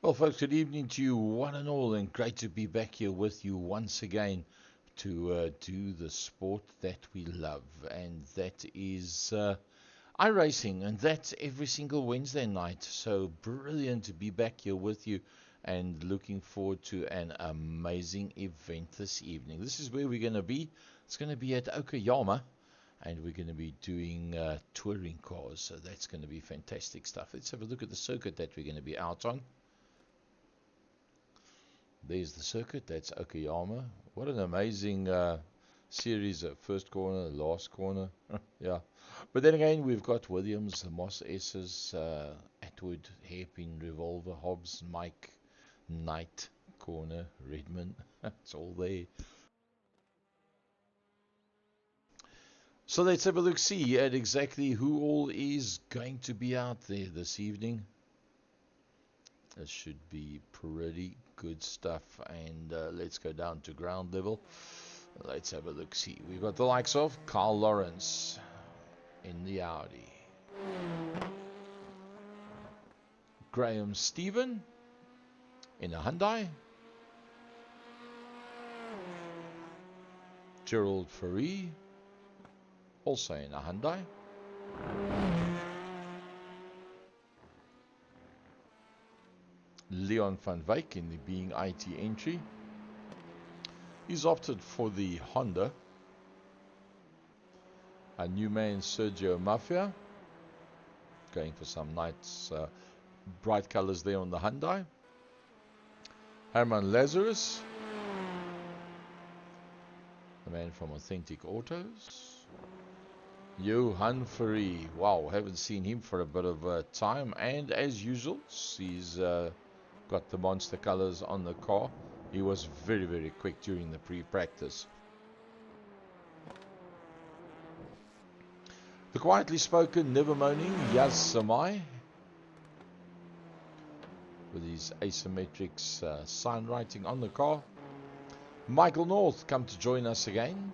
Well, folks, good evening to you, one and all, and great to be back here with you once again to do the sport that we love, and that is iRacing, and that's every single Wednesday night. So brilliant to be back here with you, and looking forward to an amazing event this evening. This is where we're going to be. It's going to be at Okayama, and we're going to be doing touring cars, so that's going to be fantastic stuff. Let's have a look at the circuit that we're going to be out on. There's the circuit, that's Okayama. What an amazing series of first corner, last corner. Yeah. But then again, we've got Williams, the Moss S's, Atwood, Hairpin, Revolver, Hobbs, Mike, Knight, Corner, Redmond. It's all there. So let's have a look, see at exactly who all is going to be out there this evening. This should be pretty good stuff. And let's go down to ground level. Let's have a look. See, we've got the likes of Carl Lawrence in the Audi, Graham Stephen in a Hyundai, Gerald Ferree also in a Hyundai, Leon van Wyk in the Being IT entry. He's opted for the Honda. A new man, Sergio Mafia, going for some nice bright colors there on the Hyundai. Herman Lazarus, the man from Authentic Autos. Johan Ferree, wow, haven't seen him for a bit of time. And as usual, he's got the monster colors on the car. He was very, very quick during the pre-practice. The quietly spoken, never moaning Yaz Samai, with his asymmetrics sign writing on the car. Michael North come to join us again.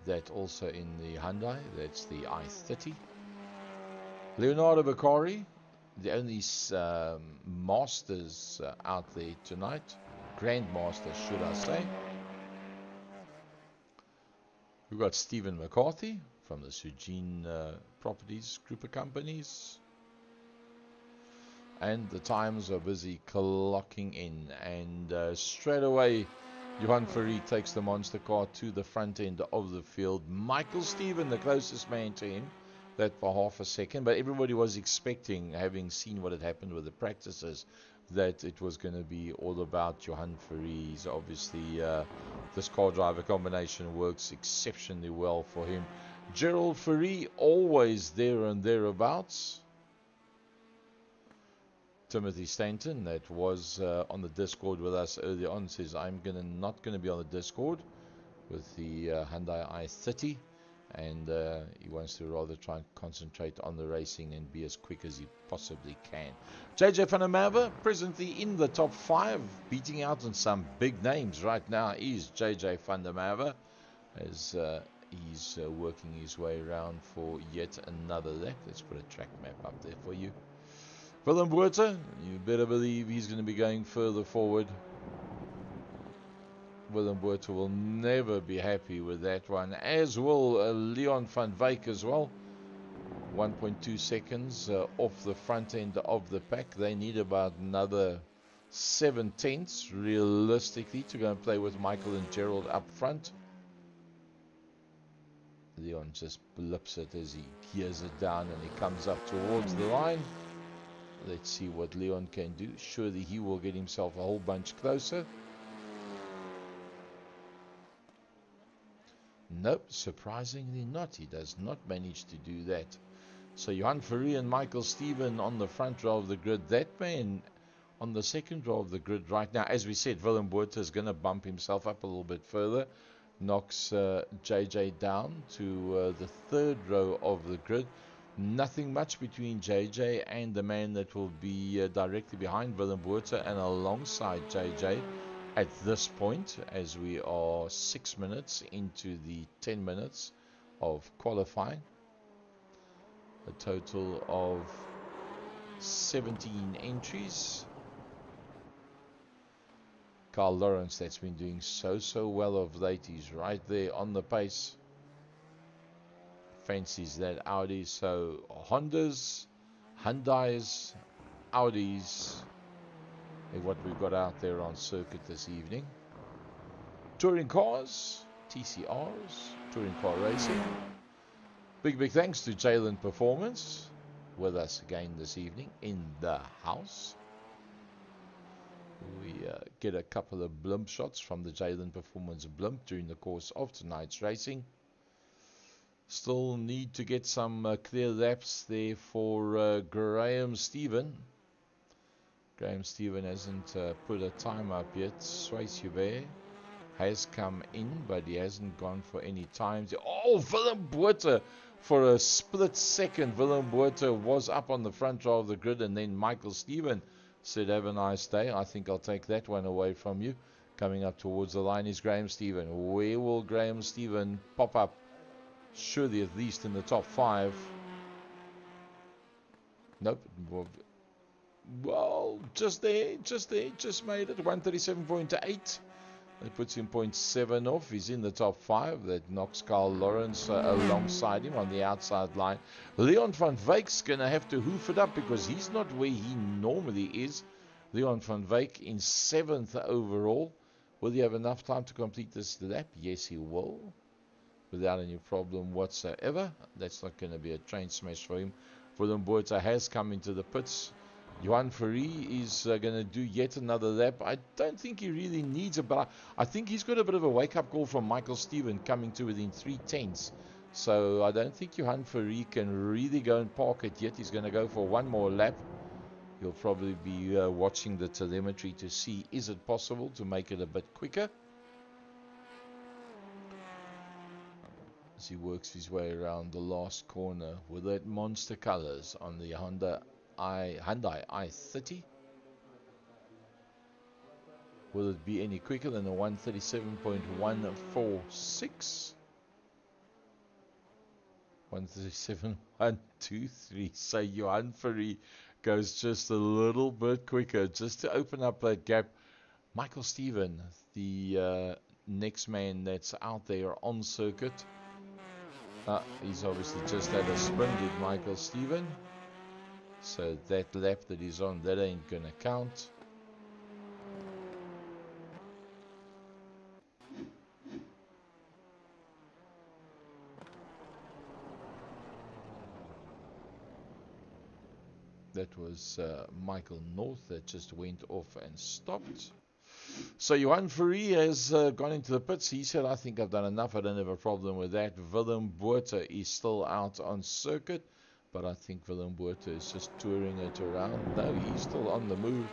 That also in the Hyundai, that's the i30. Leonardo Beccari, the only Masters out there tonight. Grandmaster, should I say. We've got Stephen McCarthy from the Sujin Properties group of companies. And the times are busy clocking in. And straight away, Johan Ferree takes the monster car to the front end of the field. Michael Stephen, the closest man to him, that for half a second. But everybody was expecting, having seen what had happened with the practices, that it was going to be all about Johan Ferree's. Obviously, this car driver combination works exceptionally well for him. Gerald Ferree, always there and thereabouts. Timothy Stanton, that was on the Discord with us earlier on, says, I'm not going to be on the Discord with the Hyundai i30. And he wants to rather try and concentrate on the racing and be as quick as he possibly can. JJ van der Merwe, presently in the top 5, beating out on some big names right now, is JJ van der Merwe, as he's working his way around for yet another lap. Let's put a track map up there for you. Willem Botha, you better believe he's going to be going further forward. Willem Botha will never be happy with that one, as will Leon van Wyk as well. 1.2 seconds off the front end of the pack. They need about another 7/10 realistically to go and play with Michael and Gerald up front. Leon just blips it as he gears it down and he comes up towards the line. Let's see what Leon can do. Surely he will get himself a whole bunch closer. Nope, surprisingly not. He does not manage to do that. So Johan Ferree and Michael Stephen on the front row of the grid. That man on the second row of the grid right now. As we said, Willem Botha is going to bump himself up a little bit further. Knocks JJ down to the third row of the grid. Nothing much between JJ and the man that will be directly behind Willem Botha and alongside JJ at this point, as we are 6 minutes into the 10 minutes of qualifying. A total of 17 entries. Carl Lawrence, that's been doing so well of late. He's right there on the pace. Fancies that Audi. So Hondas, Hyundais, Audis is what we've got out there on circuit this evening. Touring cars, TCRs, touring car racing. Big thanks to Jalen Performance with us again this evening in the house. We get a couple of blimp shots from the Jalen Performance blimp during the course of tonight's racing. Still need to get some clear laps there for Graham Stephen. Graham Stephen hasn't put a time up yet. Swayze Hubert has come in, but he hasn't gone for any times. Oh, Willem Botha! For a split second, Willem Botha was up on the front row of the grid, and then Michael Stephen said, have a nice day. I think I'll take that one away from you. Coming up towards the line is Graham Stephen. Where will Graham Stephen pop up? Surely at least in the top 5. Nope. Well, just there, just made it. 137.8. That puts him 0.7 off. He's in the top 5. That knocks Carl Lawrence alongside him on the outside line. Leon van Wyck's going to have to hoof it up because he's not where he normally is. Leon van Wyck in 7th overall. Will he have enough time to complete this lap? Yes, he will. Without any problem whatsoever. That's not going to be a train smash for him. Willem Botha has come into the pits. Johan Ferry is going to do yet another lap. I don't think he really needs it, but I think he's got a bit of a wake-up call from Michael Stephen coming to within 3/10. So I don't think Johan Ferry can really go and park it yet. He's going to go for one more lap. He'll probably be watching the telemetry to see is it possible to make it a bit quicker. As he works his way around the last corner with that monster colors on the Hyundai i30. Will it be any quicker than a 137.146? 137.123. So Johan Ferry goes just a little bit quicker just to open up that gap. Michael Stephen, the next man that's out there on circuit. He's obviously just had a sprint with Michael Stephen. So that lap that he's on, that ain't going to count. That was Michael North that just went off and stopped. So Johan Ferry has gone into the pits. He said, I think I've done enough. I don't have a problem with that. Willem Botha is still out on circuit. But I think Willem Botha is just touring it around. No, he's still on the move.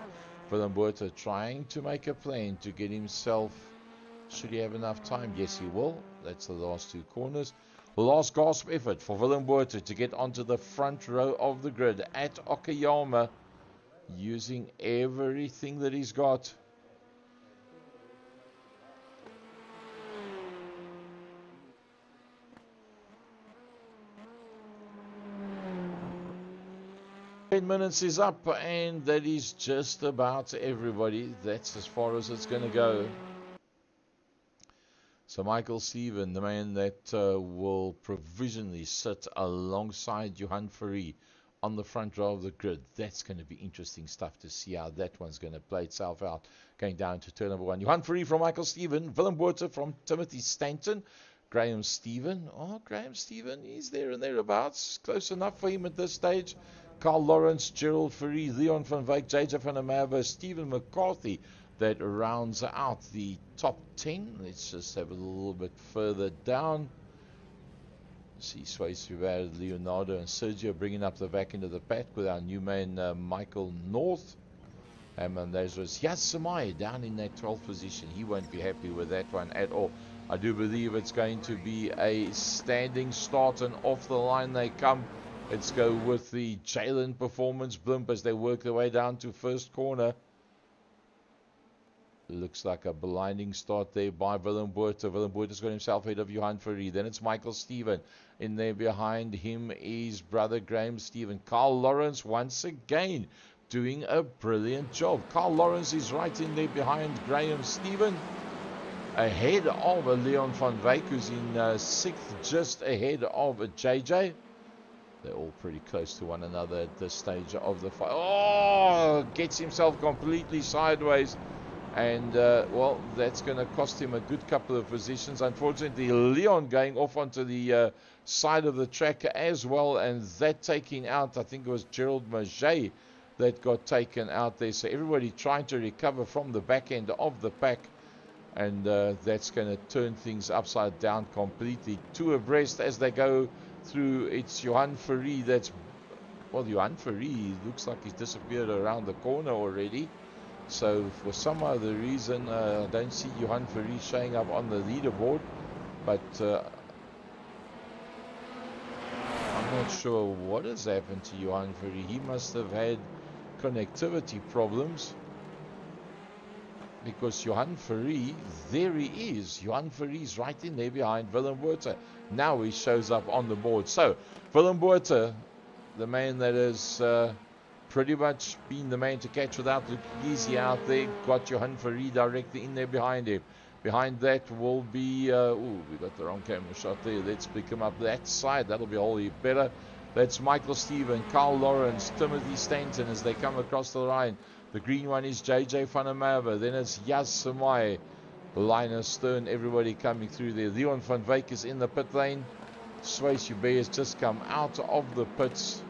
Willem Botha trying to make a plan to get himself. Should he have enough time? Yes, he will. That's the last 2 corners. Last gasp effort for Willem Botha to get onto the front row of the grid at Okayama. Using everything that he's got. Minutes is up, and that is just about everybody. That's as far as it's going to go. So Michael Stephen, the man that will provisionally sit alongside Johan Ferry on the front row of the grid. That's going to be interesting stuff to see how that one's going to play itself out. Going down to turn number 1. Johan Ferry from Michael Stephen. Willem Botha from Timothy Stanton. Graham Stephen. Oh, Graham Stephen, he's there and thereabouts. Close enough for him at this stage. Carl Lawrence, Gerald Ferry, Leon van Wyk, JJ van der Merwe, Stephen McCarthy. That rounds out the top 10. Let's just have a little bit further down. See Swayze Hubert, Leonardo and Sergio bringing up the back end of the pack with our new man Michael North. And there's Yasamai down in that 12th position. He won't be happy with that one at all. I do believe it's going to be a standing start, and off the line they come. Let's go with the Jalen Performance blimp as they work their way down to first corner. Looks like a blinding start there by Willem Botha. Willem Botha's got himself ahead of Johan Fourie. Then it's Michael Steven. In there behind him is brother Graham Steven. Carl Lawrence once again doing a brilliant job. Carl Lawrence is right in there behind Graham Steven. Ahead of Leon van Wyk, who's in 6th, just ahead of JJ. They're all pretty close to one another at this stage of the fight. Oh, gets himself completely sideways. And, well, that's going to cost him a good couple of positions. Unfortunately, Leon going off onto the side of the track as well. And that taking out, I think it was Gerald Maget that got taken out there. So everybody trying to recover from the back end of the pack. And that's going to turn things upside down completely. 2 abreast as they go through. It's Johan Fourie that's... Well, Johan Fourie looks like he's disappeared around the corner already. So for some other reason, I don't see Johan Fourie showing up on the leaderboard. But I'm not sure what has happened to Johan Fourie. He must have had connectivity problems. Because Johan Fourie, there he is. Johan Fourie's right in there behind Willem Botha. Now he shows up on the board. So, Willem Botha, the man that has pretty much been the man to catch without looking easy out there, got Johan Fourie directly in there behind him. Behind that will be, we got the wrong camera shot there. Let's pick him up that side. That'll be a whole heap better. That's Michael Steven, Carl Lawrence, Timothy Stanton as they come across the line. The green one is JJ van der Merwe. Then it's Yas Samai, Linus Stern, everybody coming through there. Leon van Wyk is in the pit lane. Swayze Ube has just come out of the pits.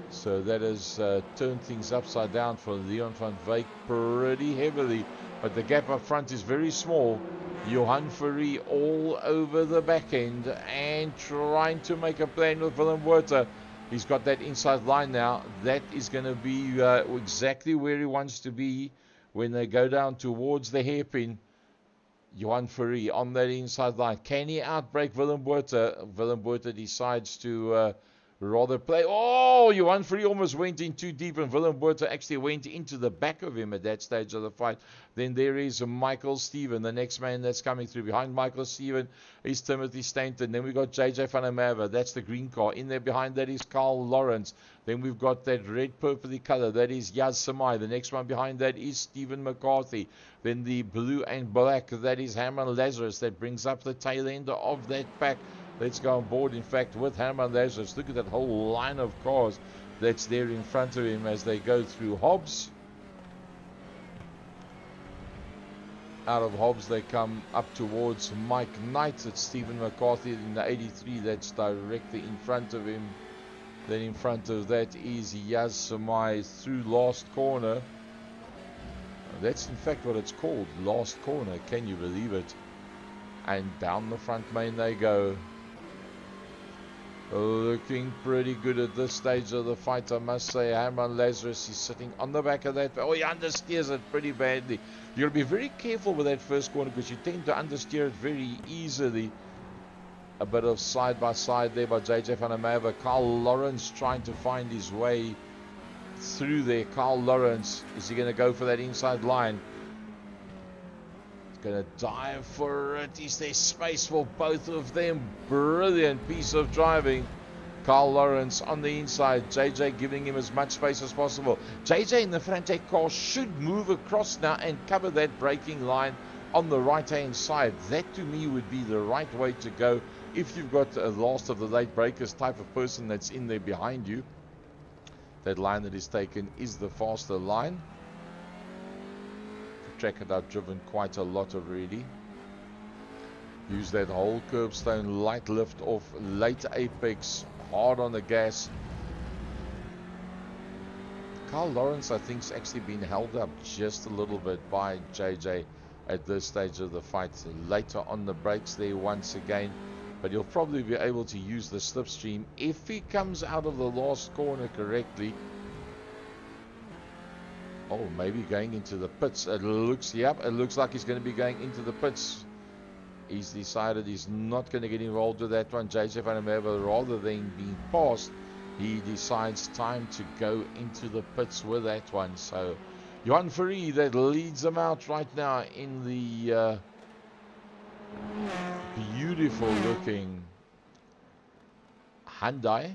So that has turned things upside down for Leon van Wyk pretty heavily. But the gap up front is very small. Johan Fourie all over the back end and trying to make a plan with Willem Botha. He's got that inside line now. That is going to be exactly where he wants to be when they go down towards the hairpin. Johan Fourie on that inside line. Can he outbreak Willem Botha? Willem Botha decides to rather play. Oh, Johan Fourie almost went in too deep, and Willem Botha actually went into the back of him at that stage of the fight. Then there is Michael Steven, the next man that's coming through. Behind Michael Steven is Timothy Stanton. Then we've got JJ van der Merwe. That's the green car. In there behind that is Carl Lawrence. Then we've got that red purpley color. That is Yas Samai. The next one behind that is Stephen McCarthy. Then the blue and black, that is Herman Lazarus. That brings up the tail end of that pack. Let's go on board, in fact, with Herman Lazarus. Look at that whole line of cars that's there in front of him as they go through Hobbs. Out of Hobbs, they come up towards Mike Knight. It's Stephen McCarthy in the 83. That's directly in front of him. Then in front of that is Yas Samai through last corner. That's in fact what it's called, last corner. Can you believe it? And down the front main they go. Looking pretty good at this stage of the fight, I must say. Herman Lazarus is sitting on the back of that. Oh, he understeers it pretty badly. You've got to be very careful with that first corner because you tend to understeer it very easily. A bit of side by side there by JJ van der Merwe. Carl Lawrence trying to find his way through there. Carl Lawrence, is he going to go for that inside line? Going to dive for it. Is there space for both of them? Brilliant piece of driving. Carl Lawrence on the inside. JJ giving him as much space as possible. JJ in the Frantec car should move across now and cover that braking line on the right hand side. That to me would be the right way to go if you've got a last of the late breakers type of person that's in there behind you. That line that is taken is the faster line. Track that I've driven quite a lot already. Use that whole curbstone, light lift off, late apex, hard on the gas. Carl Lawrence, I think, has actually been held up just a little bit by JJ at this stage of the fight. Later on the brakes there once again, but he'll probably be able to use the slipstream if he comes out of the last corner correctly. Oh, maybe going into the pits. It looks like he's going to be going into the pits. He's decided he's not going to get involved with that one. JJ van der Merwe, rather than being passed, he decides time to go into the pits with that one. So Johan Ferry that leads them out right now in the beautiful looking Hyundai.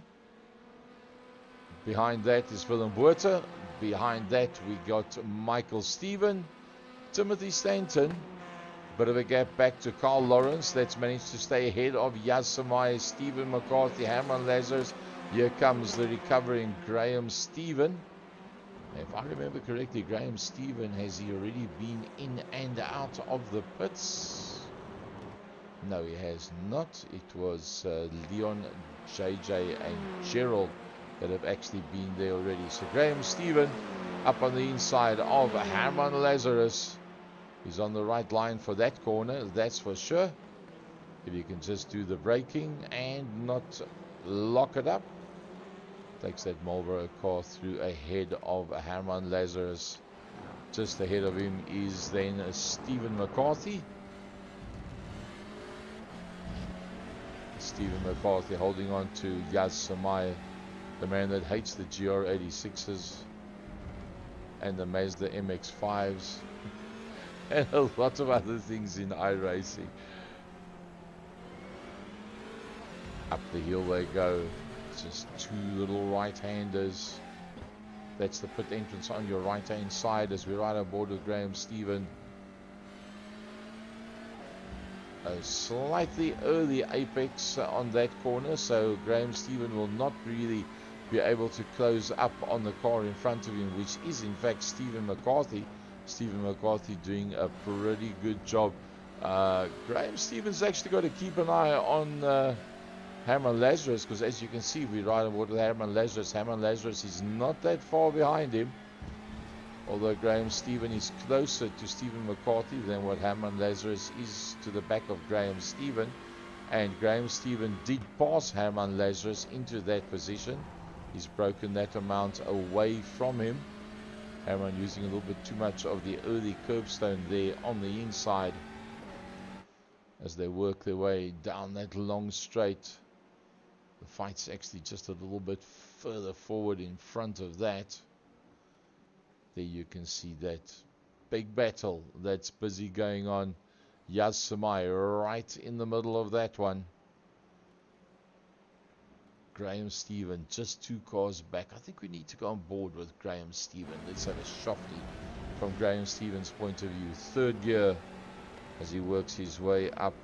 Behind that is Willem Botha. Behind that we got Michael Stephen, Timothy Stanton. Bit of a gap back to Carl Lawrence. That's managed to stay ahead of Yas Samai, Stephen McCarthy, Herman Lazarus. Here comes the recovering Graham Stephen. If I remember correctly, Graham Stephen, has he already been in and out of the pits? No, he has not. It was Leon, JJ and Gerald that have actually been there already. So Graham Stephen up on the inside of Herman Lazarus. He's on the right line for that corner, that's for sure. If you can just do the braking and not lock it up. Takes that Marlboro car through ahead of Herman Lazarus. Just ahead of him is then Stephen McCarthy. Stephen McCarthy holding on to Yas Samai, the man that hates the GR86s and the Mazda MX-5s and a lot of other things in iRacing. Up the hill they go. Just two little right-handers. That's the pit entrance on your right-hand side as we ride aboard with Graham Stephen. A slightly early apex on that corner, so Graham Stephen will not really be able to close up on the car in front of him, which is in fact Stephen McCarthy. Stephen McCarthy doing a pretty good job. Graham Stephen's actually got to keep an eye on Herman Lazarus, because as you can see, we ride aboard with Herman Lazarus. Herman Lazarus is not that far behind him, although Graham Stephen is closer to Stephen McCarthy than what Herman Lazarus is to the back of Graham Stephen. And Graham Stephen did pass Herman Lazarus into that position. He's broken that amount away from him. Herman using a little bit too much of the early curbstone there on the inside as they work their way down that long straight. The fight's actually just a little bit further forward in front of that. There you can see that big battle that's busy going on. Yas Samai right in the middle of that one. Graham Stephen just 2 cars back. I think we need to go on board with Graham Stephen. Let's have a shofty from Graham Stephen's point of view. 3rd gear as he works his way up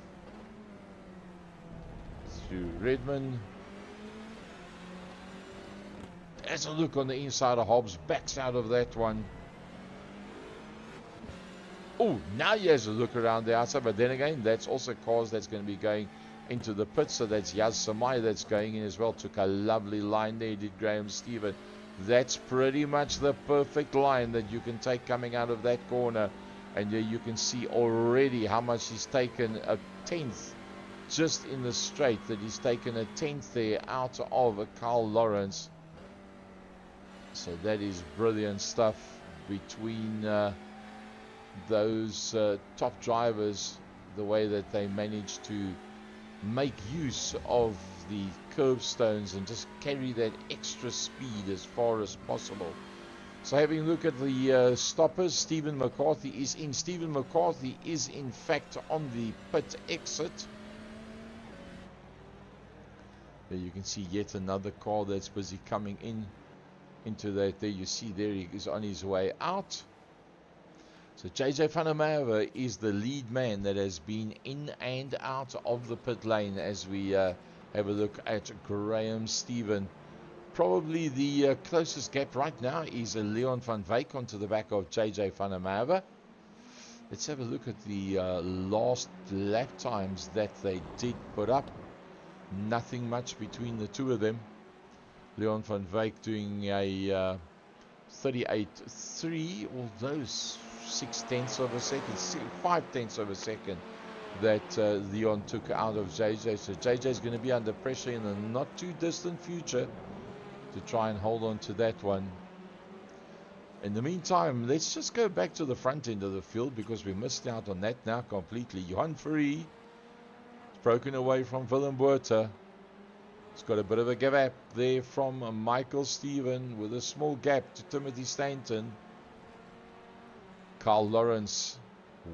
through Redmond. There's a look on the inside of Hobbs. Backs out of that one. Oh, now he has a look around the outside. But then again, that's also cars that's going to be going into the pit. So that's Yas Samai that's going in as well. Took a lovely line there, did Graham Stephen. That's pretty much the perfect line that you can take coming out of that corner. And there you can see already how much he's taken, a 10th just in the straight, that he's taken a 10th there out of a Carl Lawrence. So that is brilliant stuff between those top drivers, the way that they managed to make use of the curbstones and just carry that extra speed as far as possible. So having a look at the stoppers, Stephen McCarthy is in. Stephen McCarthy is in fact on the pit exit. There you can see yet another car that's busy coming in into that. There you see there he is on his way out. So JJ van der Merwe is the lead man that has been in and out of the pit lane as we have a look at Graham Stephen. Probably the closest gap right now is Leon van Wyk onto the back of JJ van der Merwe. Let's have a look at the last lap times that they did put up. Nothing much between the two of them. Leon van Wyk doing a 38.3, although 6/10 of a second, 5/10 of a second that Leon took out of JJ. So JJ is going to be under pressure in the not too distant future to try and hold on to that one. In the meantime, let's just go back to the front end of the field because we missed out on that now completely. Johan Ferry broken away from Willem Botha. He's got a bit of a gap there from Michael Stephen with a small gap to Timothy Stanton. Carl Lawrence.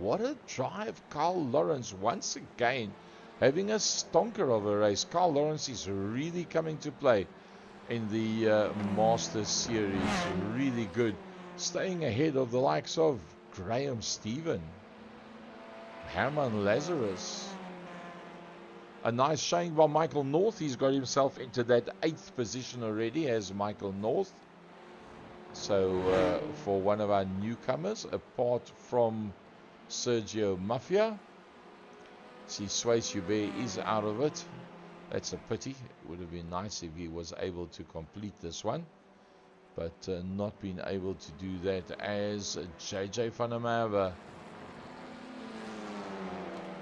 What a drive, Carl Lawrence. Once again, having a stonker of a race. Carl Lawrence is really coming to play in the Masters Series. Really good. Staying ahead of the likes of Graham Stephen, Herman Lazarus. A nice showing by Michael North. He's got himself into that 8th position already as Michael North. So for one of our newcomers, apart from Sergio Mafia. See, Swayze Hubert is out of it. That's a pity. It would have been nice if he was able to complete this one. But not being able to do that as JJ van der Merwe.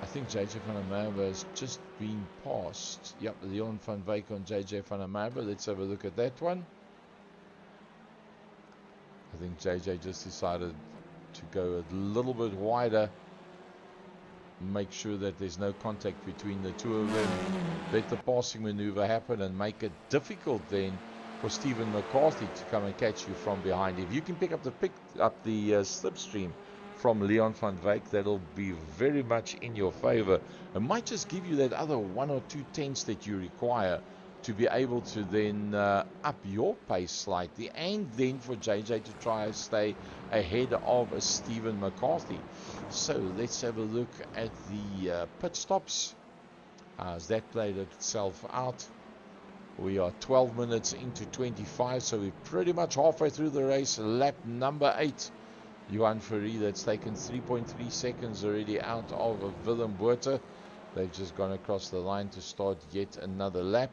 I think JJ van der Merwe has just been passed. Yep, Leon van Wyk on JJ van der Merwe. Let's have a look at that one. I think JJ just decided to go a little bit wider. Make sure that there's no contact between the two of them. Let the passing maneuver happen and make it difficult then for Stephen McCarthy to come and catch you from behind. If you can pick up the slipstream from Leon van Wyk, that'll be very much in your favor. It might just give you that other 1 or 2 tenths that you require to be able to then up your pace slightly, and then for JJ to try and stay ahead of Stephen McCarthy. So let's have a look at the pit stops. Has that played itself out? We are 12 minutes into 25, so we're pretty much halfway through the race. Lap number 8. Johan Ferry, that's taken 3.3 seconds already out of Willem Botha. They've just gone across the line to start yet another lap.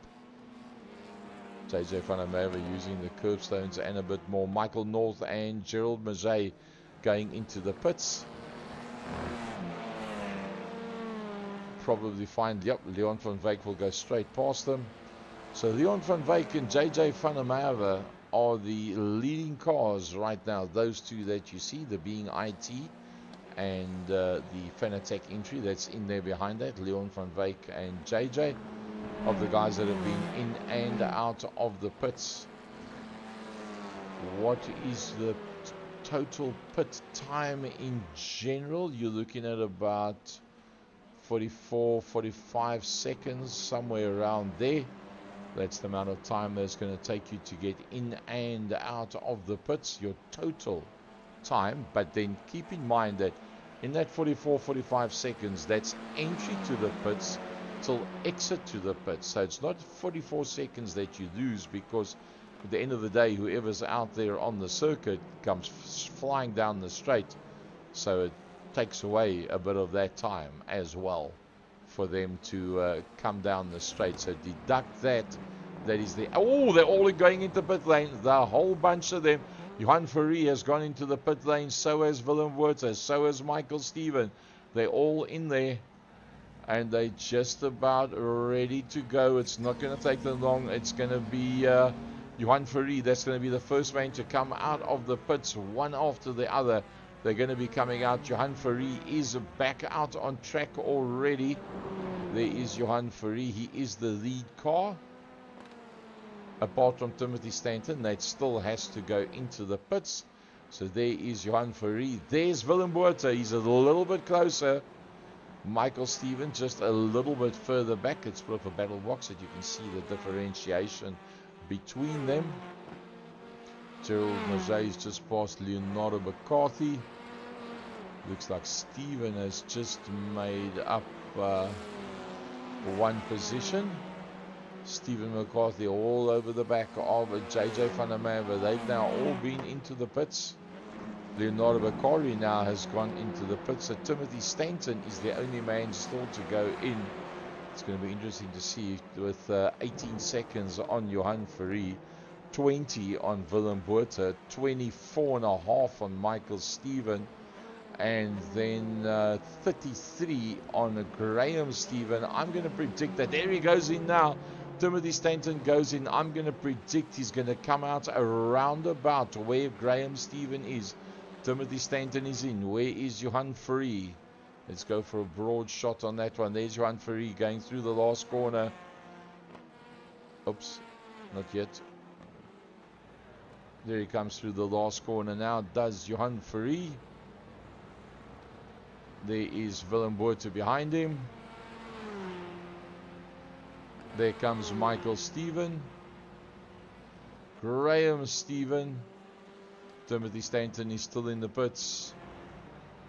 JJ van der Merwe using the curbstones and a bit more. Michael North and Gerald Maget going into the pits. Probably find, yep, Leon van Wyk will go straight past them. So Leon van Wyk and JJ van der Merwe are the leading cars right now. Those two that you see, the being IT and the Fanatec entry that's in there behind that, Leon van Wyk and JJ. Of the guys that have been in and out of the pits. What is the total pit time in general? You're looking at about 44, 45 seconds, somewhere around there. That's the amount of time that's going to take you to get in and out of the pits, your total time. But then keep in mind that in that 44, 45 seconds, that's entry to the pits till exit to the pits. So it's not 44 seconds that you lose, because at the end of the day, whoever's out there on the circuit comes flying down the straight. So it takes away a bit of that time as well for them to come down the straight. So deduct that. That is the... Oh, they're all going into pit lane. The whole bunch of them. Johan Ferry has gone into the pit lane. So has Willem Botha. So has Michael Stephen. They're all in there. And they're just about ready to go. It's not going to take them long. It's going to be Johan Ferry. That's going to be the first man to come out of the pits, one after the other. They're going to be coming out. Johan Ferry is back out on track already. There is Johan Ferry. He is the lead car. Apart from Timothy Stanton, that still has to go into the pits. So there is Johan Ferry. There's Willem Botha. He's a little bit closer. Michael Stephen just a little bit further back. It's put up a battle box that you can see the differentiation between them. Gerald Maget is just past Leonardo McCarthy. Looks like Stephen has just made up one position. Stephen McCarthy all over the back of JJ van der Merwe. They've now all been into the pits. Leonardo McCarthy now has gone into the pits. So Timothy Stanton is the only man still to go in. It's going to be interesting to see with 18 seconds on Johan Ferry, 20 on Willem Botha, 24 and a half on Michael Stephen, and then 33 on Graham Stephen. I'm going to predict that. There he goes in now. Timothy Stanton goes in. I'm going to predict he's going to come out around about where Graham Stephen is. Timothy Stanton is in. Where is Johan Ferry? Let's go for a broad shot on that one. There's Johan Ferry going through the last corner. Oops, not yet. There he comes through the last corner now. Does Johan Ferry. There is Willem Botha behind him. There comes Michael Stephen. Graham Stephen. Timothy Stanton is still in the pits.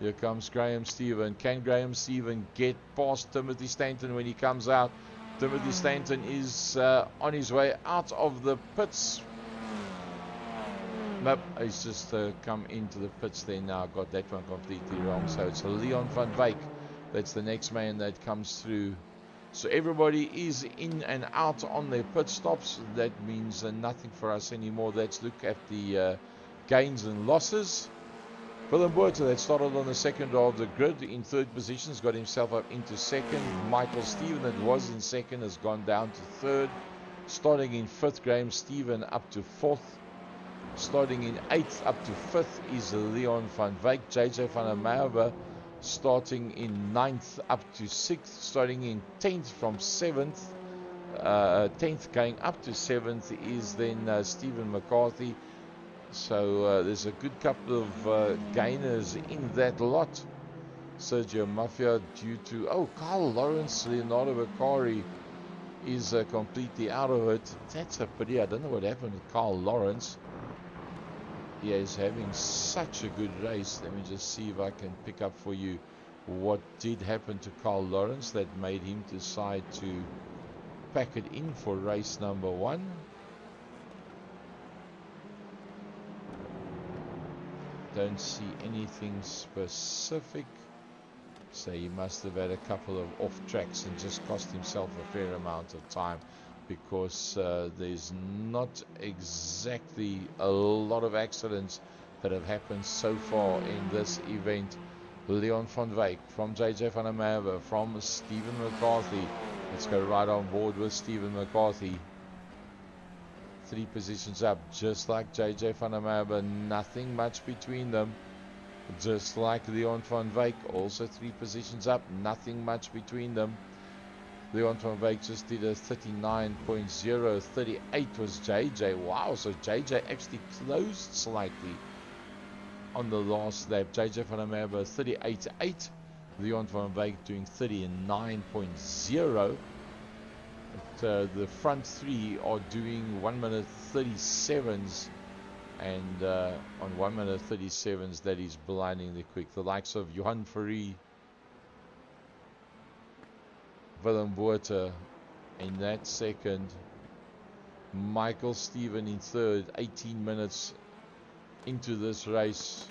Here comes Graham Stephen. Can Graham Stephen get past Timothy Stanton when he comes out? Timothy Stanton is on his way out of the pits. Nope, he's just come into the pits there now. Got that one completely wrong. So it's Leon van Wyk. That's the next man that comes through. So everybody is in and out on their pit stops. That means nothing for us anymore. Let's look at the gains and losses. Willem Botha, that started on the second row of the grid in third position, has got himself up into second. Michael Stephen, that was in second, has gone down to third. Starting in fifth, Graham Stephen up to fourth. Starting in eighth up to fifth is Leon van Wyk. JJ van der Merwe starting in ninth up to sixth. Starting in 10th from 7th. 10th going up to 7th is then Stephen McCarthy. So there's a good couple of gainers in that lot. Sergio Mafia due to... Oh, Carl Lawrence, Leonardo Vicari is completely out of it. That's a pity. I don't know what happened with Carl Lawrence. He is having such a good race. Let me just see if I can pick up for you what did happen to Carl Lawrence that made him decide to pack it in for race number 1. Don't see anything specific. So he must have had a couple of off tracks and just cost himself a fair amount of time, because there's not exactly a lot of accidents that have happened so far in this event. Leon van Wyk from JJ van der Merwe, from Stephen McCarthy. Let's go right on board with Stephen McCarthy. 3 positions up, just like JJ van der Merwe, nothing much between them. Just like Leon van Wyk, also 3 positions up, nothing much between them. Leon van Wyk just did a 39.0, 38 was JJ. Wow, so JJ actually closed slightly on the last lap. JJ van der Merwe 38.8, Leon van Wyk doing 39.0. The front 3 are doing 1 minute 37s, and on 1 minute 37s that is blindingly quick. The likes of Johan Fourie, Willem Botha in that second, Michael Stephen in third, 18 minutes into this race.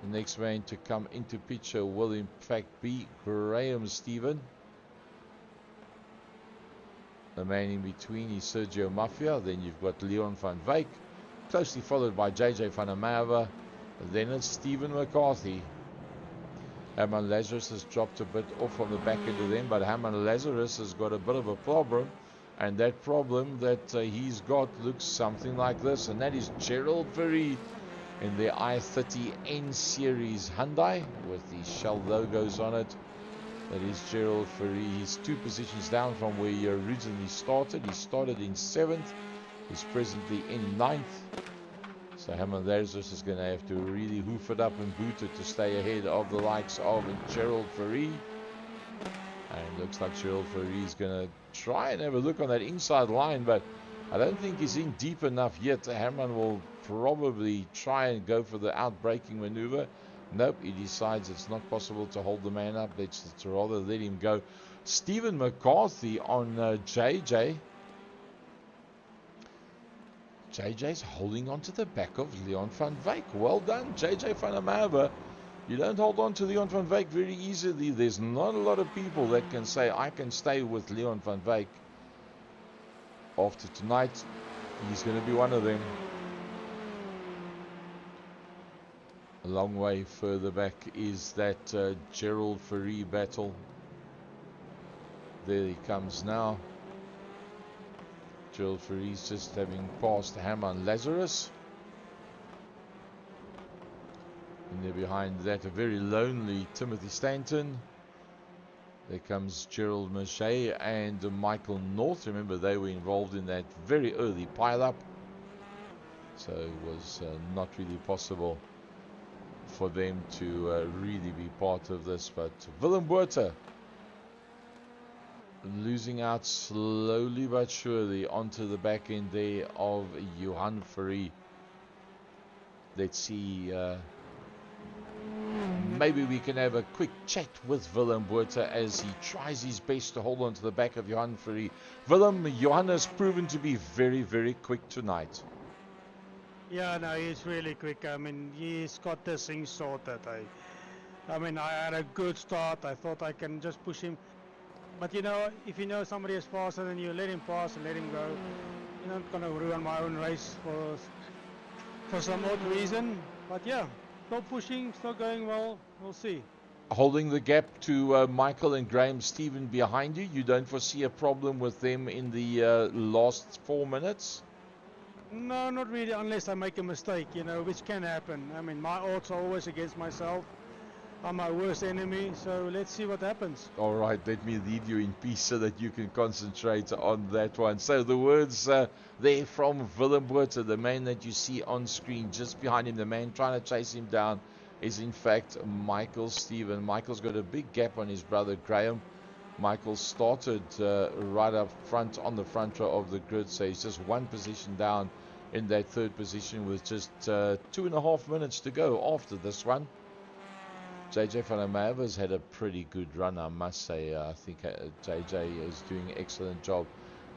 The next man to come into picture will in fact be Graham Stephen. The man in between is Sergio Mafia. Then you've got Leon van Wyk, closely followed by JJ van der Merwe. Then it's Stephen McCarthy. Herman Lazarus has dropped a bit off on the back end of them, but Herman Lazarus has got a bit of a problem, and that problem that he's got looks something like this, and that is Gerald Fourie in the i30N series Hyundai with the Shell logos on it. That is Gerald Fourie. He's 2 positions down from where he originally started. He started in 7th. He's presently in 9th. So Herman Lazarus is going to have to really hoof it up and boot it to stay ahead of the likes of Gerald Fourie. And it looks like Gerald Fourie is going to try and have a look on that inside line, but I don't think he's in deep enough yet. Herman will probably try and go for the out-braking maneuver. Nope, he decides it's not possible to hold the man up. Let's rather let him go. Stephen McCarthy on JJ. JJ's holding on to the back of Leon van Wyk. Well done, JJ van der Merwe. You don't hold on to Leon van Wyk very easily. There's not a lot of people that can say, I can stay with Leon van Wyk. After tonight, he's going to be one of them. A long way further back is that Gerald Fourie battle. There he comes now. Gerald Fourie's just having passed Herman Lazarus. And there behind that, a very lonely Timothy Stanton. There comes Gerald Machet and Michael North. Remember, they were involved in that very early pile-up. So it was not really possible for them to really be part of this. But Willem Botha losing out slowly but surely onto the back end there of Johan Fourie. Let's see, maybe we can have a quick chat with Willem Botha as he tries his best to hold on to the back of Johan Fourie. Willem, Johan has proven to be very, very quick tonight. Yeah, no, he's really quick. I mean, he's got this thing sorted. I mean, I had a good start. I thought I can just push him. But you know, if you know somebody is faster than you, let him pass and let him go. You're not going to ruin my own race for some odd reason. But yeah, still pushing, still going well. We'll see. Holding the gap to Michael and Graham Stephen behind you. You don't foresee a problem with them in the last 4 minutes? No, not really, unless I make a mistake, you know, which can happen. I mean, my odds are always against myself. I'm my worst enemy, so let's see what happens. All right, let me leave you in peace so that you can concentrate on that one. So the words there from Willem Botha, the man that you see on screen just behind him, the man trying to chase him down, is in fact Michael Stephen. Michael's got a big gap on his brother Graham. Michael started right up front on the front row of the grid, so he's just one position down in that third position with just 2.5 minutes to go after this one. JJ van der Merwe has had a pretty good run, I must say. I think JJ is doing an excellent job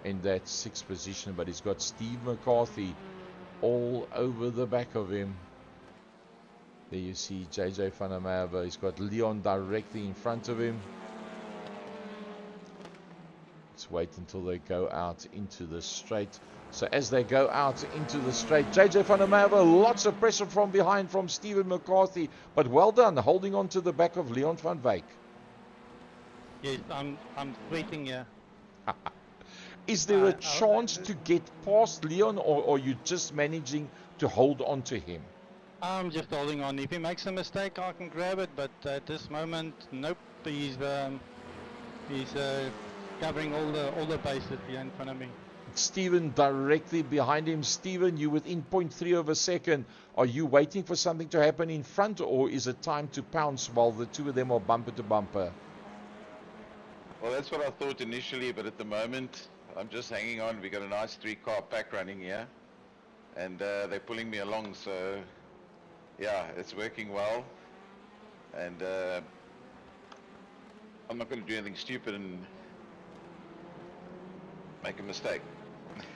in that 6th position, but he's got Steve McCarthy all over the back of him. There you see JJ van der Merwe. He's got Leon directly in front of him. Let's wait until they go out into the straight. So as they go out into the straight, JJ van der Merwe, lots of pressure from behind from Stephen McCarthy, but well done, holding on to the back of Leon van Wyk. Yes, I'm waiting here. Is there a chance to get past Leon, or are you just managing to hold on to him? I'm just holding on. If he makes a mistake, I can grab it, but at this moment, nope. He's covering all the bases here in front of me. Stephen directly behind him. Stephen, you within 0.3 of a second. Are you waiting for something to happen in front, or is it time to pounce while the two of them are bumper to bumper? Well, that's what I thought initially, but at the moment, I'm just hanging on. We got a nice 3-car pack running here, and they're pulling me along, so yeah, it's working well, and I'm not going to do anything stupid and make a mistake.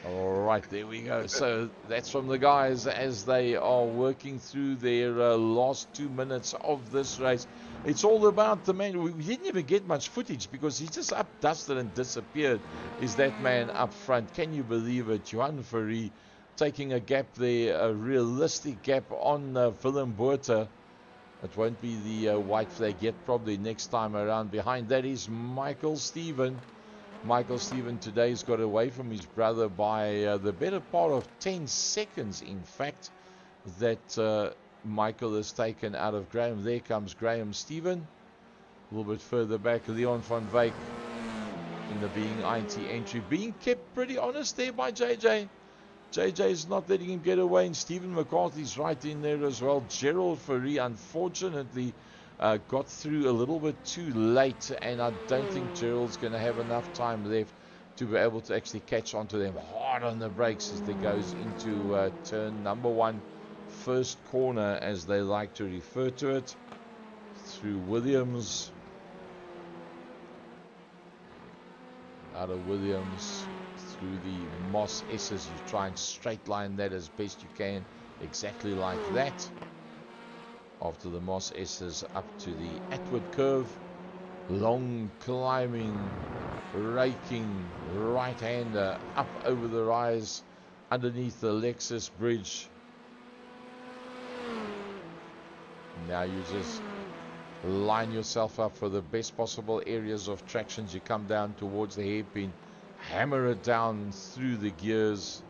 All right, there we go. So that's from the guys as they are working through their last 2 minutes of this race. It's all about the man. We didn't even get much footage because he just up dusted and disappeared. Is that man up front? Can you believe it? Johan Fourie taking a gap there, a realistic gap on Willem Botha. It won't be the white flag yet, probably next time around. Behind that is Michael Stephen. Michael Stephen today's got away from his brother by the better part of 10 seconds, in fact, that Michael has taken out of Graham. There comes Graham Stephen. A little bit further back, Leon van Wyk in the being IT entry. Being kept pretty honest there by JJ. JJ is not letting him get away, and Stephen McCarthy's right in there as well. Gerald Fourie, unfortunately, got through a little bit too late, and I don't think Gerald's going to have enough time left to be able to actually catch onto them. Hard on the brakes as they goes into turn number 1, first corner, as they like to refer to it, through Williams. Out of Williams, through the Moss S's. You try and straight line that as best you can, exactly like that. After the Moss S's, up to the Atwood curve, long climbing, raking right-hander up over the rise underneath the Lexus bridge. Now you just line yourself up for the best possible areas of tractions. You come down towards the hairpin, hammer it down through the gears,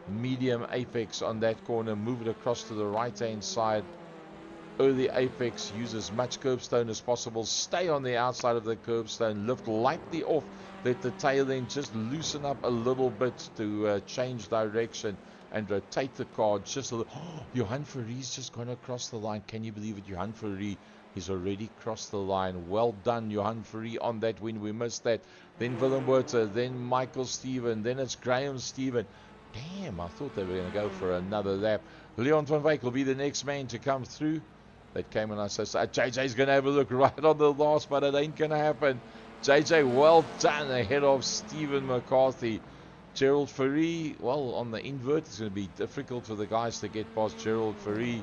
medium apex on that corner, move it across to the right-hand side. Early apex, use as much curbstone as possible, stay on the outside of the curbstone, lift lightly off, let the tail end just loosen up a little bit to change direction, and rotate the car just a little. Oh, Johan Ferrie's just gone across the line. Can you believe it? Johan Ferrie, he's already crossed the line. Well done, Johan Ferrie, on that win. We missed that. Then Willem Botha, then Michael Steven, then it's Graham Steven. Damn, I thought they were going to go for another lap. Leon van Wyk will be the next man to come through. That came and I said, JJ's going to have a look right on the last, but it ain't going to happen. JJ, well done, ahead of Stephen McCarthy. Gerald Ferrie, well, on the invert, it's going to be difficult for the guys to get past Gerald Ferrie.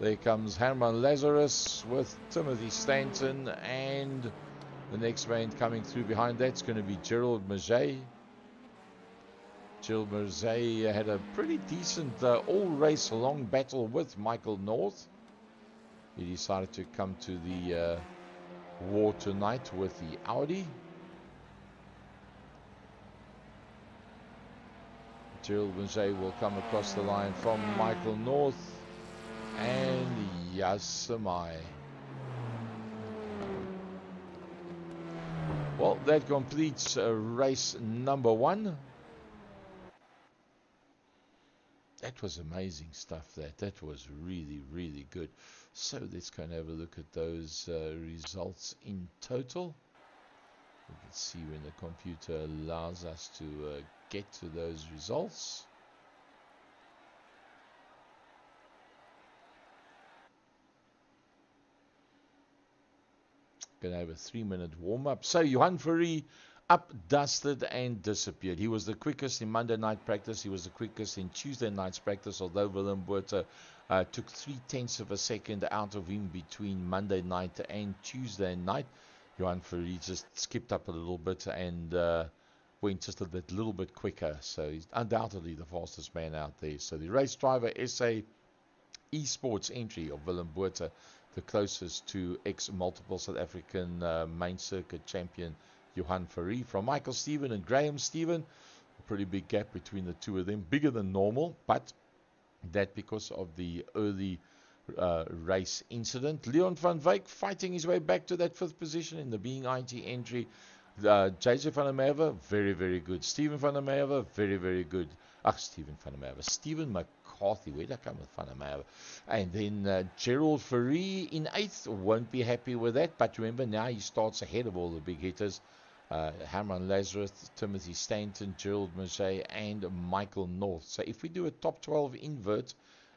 There comes Herman Lazarus with Timothy Stanton, and the next man coming through behind that's going to be Gerald Maget. Gerald Maget had a pretty decent all-race long battle with Michael North. He decided to come to the war tonight with the Audi. Gerald Maget will come across the line from Michael North, and Yasamai. Well, that completes race number 1. That was amazing stuff. That was really, really good. So let's go and have a look at those results in total. We can see when the computer allows us to get to those results. Going to have a 3-minute warm-up. So Johan Ferrie up, dusted, and disappeared. He was the quickest in Monday night practice. He was the quickest in Tuesday night's practice, although Willem Botha took 0.3 of a second out of him between Monday night and Tuesday night. Johan Ferrie just skipped up a little bit and went just a little bit quicker. So he's undoubtedly the fastest man out there. So the race driver SA Esports entry of Willem Botha, the closest to ex-multiple South African main circuit champion Johan Ferrie. From Michael Steven and Graham Steven, a pretty big gap between the two of them, bigger than normal, but that because of the early race incident. Leon van Wyk fighting his way back to that 5th position in the Being IT entry. JJ van der Merwe, very, very good. Stephen van der Merwe, very, very good. Stephen van der Merwe. Stephen McCarthy, where'd I come with van der Merwe? And then Gerald Ferrie in 8th, won't be happy with that, but remember now he starts ahead of all the big hitters. Herman Lazarus, Timothy Stanton, Gerald Maget, and Michael North. So if we do a top 12 invert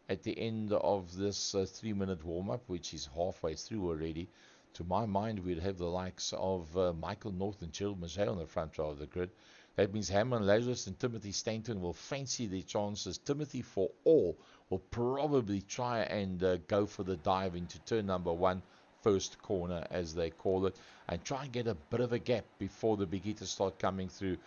at the end of this 3-minute warm-up, which is halfway through already, to my mind we'd have the likes of Michael North and Gerald Maget on the front row of the grid. That means Herman Lazarus and Timothy Stanton will fancy their chances. Timothy, for all, will probably try and go for the dive into turn number 1, first corner as they call it, and try and get a bit of a gap before the big hitters start coming through.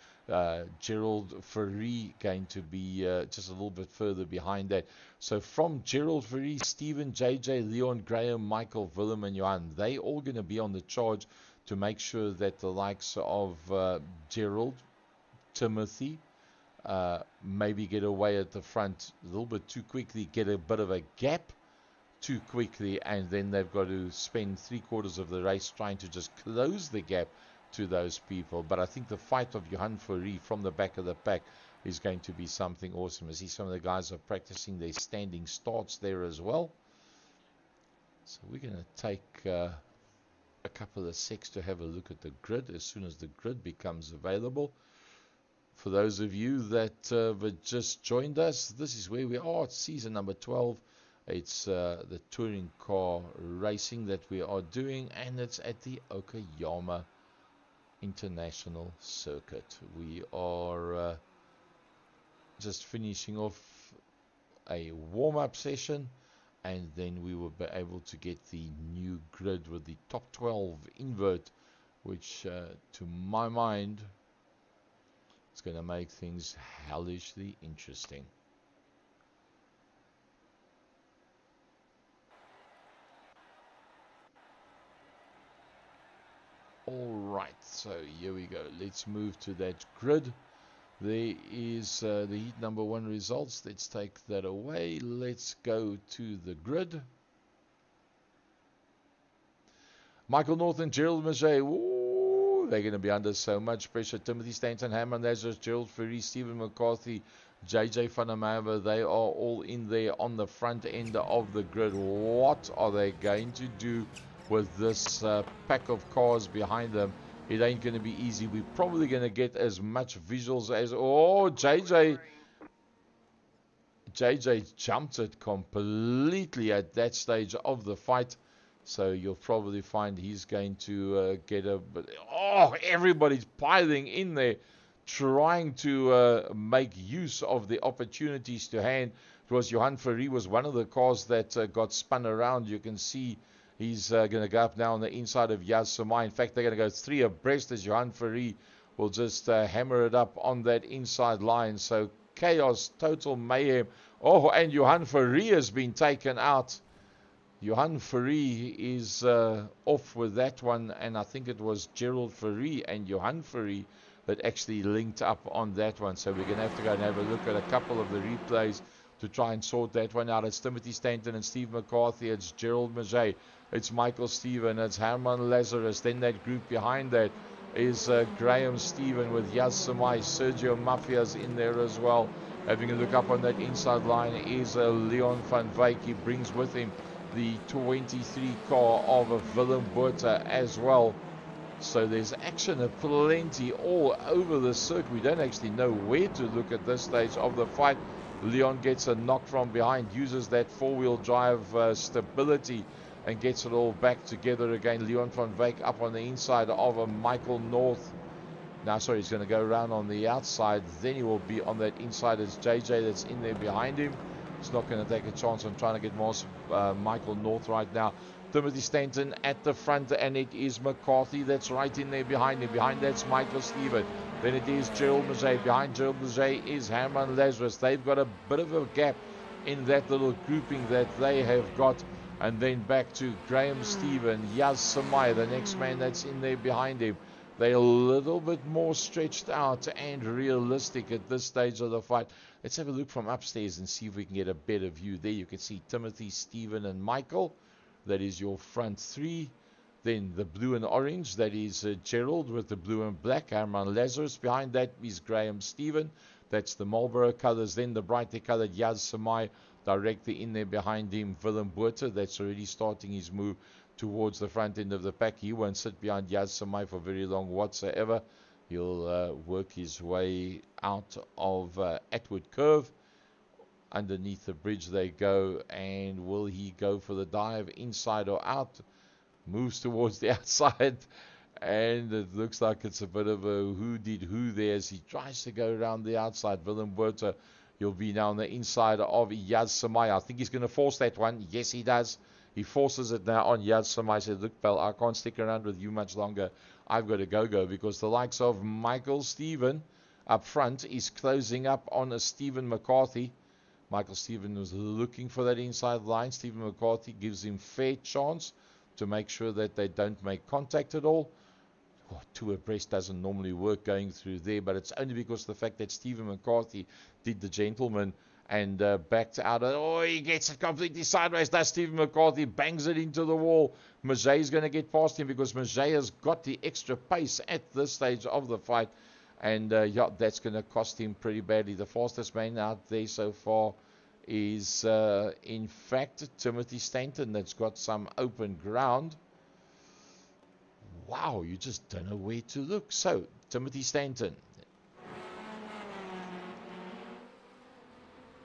Gerald Ferrie going to be just a little bit further behind that. So from Gerald Ferrie, Stephen, JJ, Leon, Graham, Michael, Willem, and Johan, they all going to be on the charge to make sure that the likes of Gerald, Timothy, maybe get away at the front a little bit too quickly, get a bit of a gap too quickly, and then they've got to spend 3/4 of the race trying to just close the gap to those people. But I think the fight of Johan Ferrie from the back of the pack is going to be something awesome. I see some of the guys are practicing their standing starts there as well. So we're going to take a couple of secs to have a look at the grid as soon as the grid becomes available. For those of you that have just joined us, this is where we are. It's season number 12. It's the touring car racing that we are doing, and it's at the Okayama International Circuit. We are just finishing off a warm-up session, and then we will be able to get the new grid with the top 12 invert, which to my mind is going to make things hellishly interesting. Alright, so here we go. Let's move to that grid. There is the heat number 1 results. Let's take that away. Let's go to the grid. Michael North and Gerald Maget. Ooh, they're going to be under so much pressure. Timothy Stanton, Herman Lazarus, Gerald Ferrie, Stephen McCarthy, JJ van der Merwe, they are all in there on the front end of the grid. What are they going to do with this pack of cars behind them? It ain't going to be easy. We're probably going to get as much visuals as... Oh, JJ jumped it completely at that stage of the fight. So you'll probably find he's going to get a... Oh, everybody's piling in there, trying to make use of the opportunities to hand. It was Johan Ferry was one of the cars that got spun around. You can see he's going to go up now on the inside of Yaz Samai. In fact, they're going to go 3 abreast as Johan Ferry will just hammer it up on that inside line. So chaos, total mayhem. Oh, and Johan Ferry has been taken out. Johan Ferry is off with that one, and I think it was Gerald Ferry and Johan Ferry that actually linked up on that one. So we're going to have to go and have a look at a couple of the replays to try and sort that one out. It's Timothy Stanton and Steve McCarthy. It's Gerald Maget. It's Michael Stephen. It's Herman Lazarus. Then that group behind that is Graham Stephen with Yaz Samai. Sergio Mafia's in there as well. Having a look up on that inside line is Leon van Wyk. He brings with him the 23 car of Willem Botha as well. So there's action aplenty all over the circuit. We don't actually know where to look at this stage of the fight. Leon gets a knock from behind, uses that four-wheel drive stability and gets it all back together again. Leon van Wyk up on the inside of a Michael North. Now, sorry, he's going to go around on the outside. Then he will be on that inside as JJ that's in there behind him. He's not going to take a chance on trying to get Michael North right now. Timothy Stanton at the front, and it is McCarthy that's right in there behind him. Behind that's Michael Stephen. Then it is Gerald Maget. Behind Gerald Maget is Herman Lazarus. They've got a bit of a gap in that little grouping that they have got. And then back to Graham Stephen, Yaz Samai, the next man that's in there behind him. They're a little bit more stretched out and realistic at this stage of the fight. Let's have a look from upstairs and see if we can get a better view. There you can see Timothy, Stephen and Michael. That is your front three. Then the blue and orange, that is Gerald with the blue and black. Herman Lazarus. Behind that is Graham Stephen. That's the Marlboro colors. Then the brightly colored Yaz Samai directly in there behind him. Willem Botha, that's already starting his move towards the front end of the pack. He won't sit behind Yaz Samai for very long whatsoever. He'll work his way out of Atwood Curve. Underneath the bridge they go, and will he go for the dive inside or out? Moves towards the outside, and it looks like it's a bit of a who did who there as he tries to go around the outside. Willem Botha, he'll be now on the inside of Yaz Samai. I think he's going to force that one. Yes, he does. He forces it now on Yaz Samai. Said, look, pal, I can't stick around with you much longer. I've got to go, because the likes of Michael Stephen up front is closing up on a Stephen McCarthy. Michael Stephen was looking for that inside line. Stephen McCarthy gives him fair chance to make sure that they don't make contact at all. Oh, 2 abreast doesn't normally work going through there, but it's only because of the fact that Stephen McCarthy did the gentleman and backed out. Oh, he gets it completely sideways. Does Stephen McCarthy, bangs it into the wall. Maget is going to get past him because Maget has got the extra pace at this stage of the fight. And yeah, that's going to cost him pretty badly. The fastest man out there so far is, in fact, Timothy Stanton. That's got some open ground. Wow, you just don't know where to look. So, Timothy Stanton.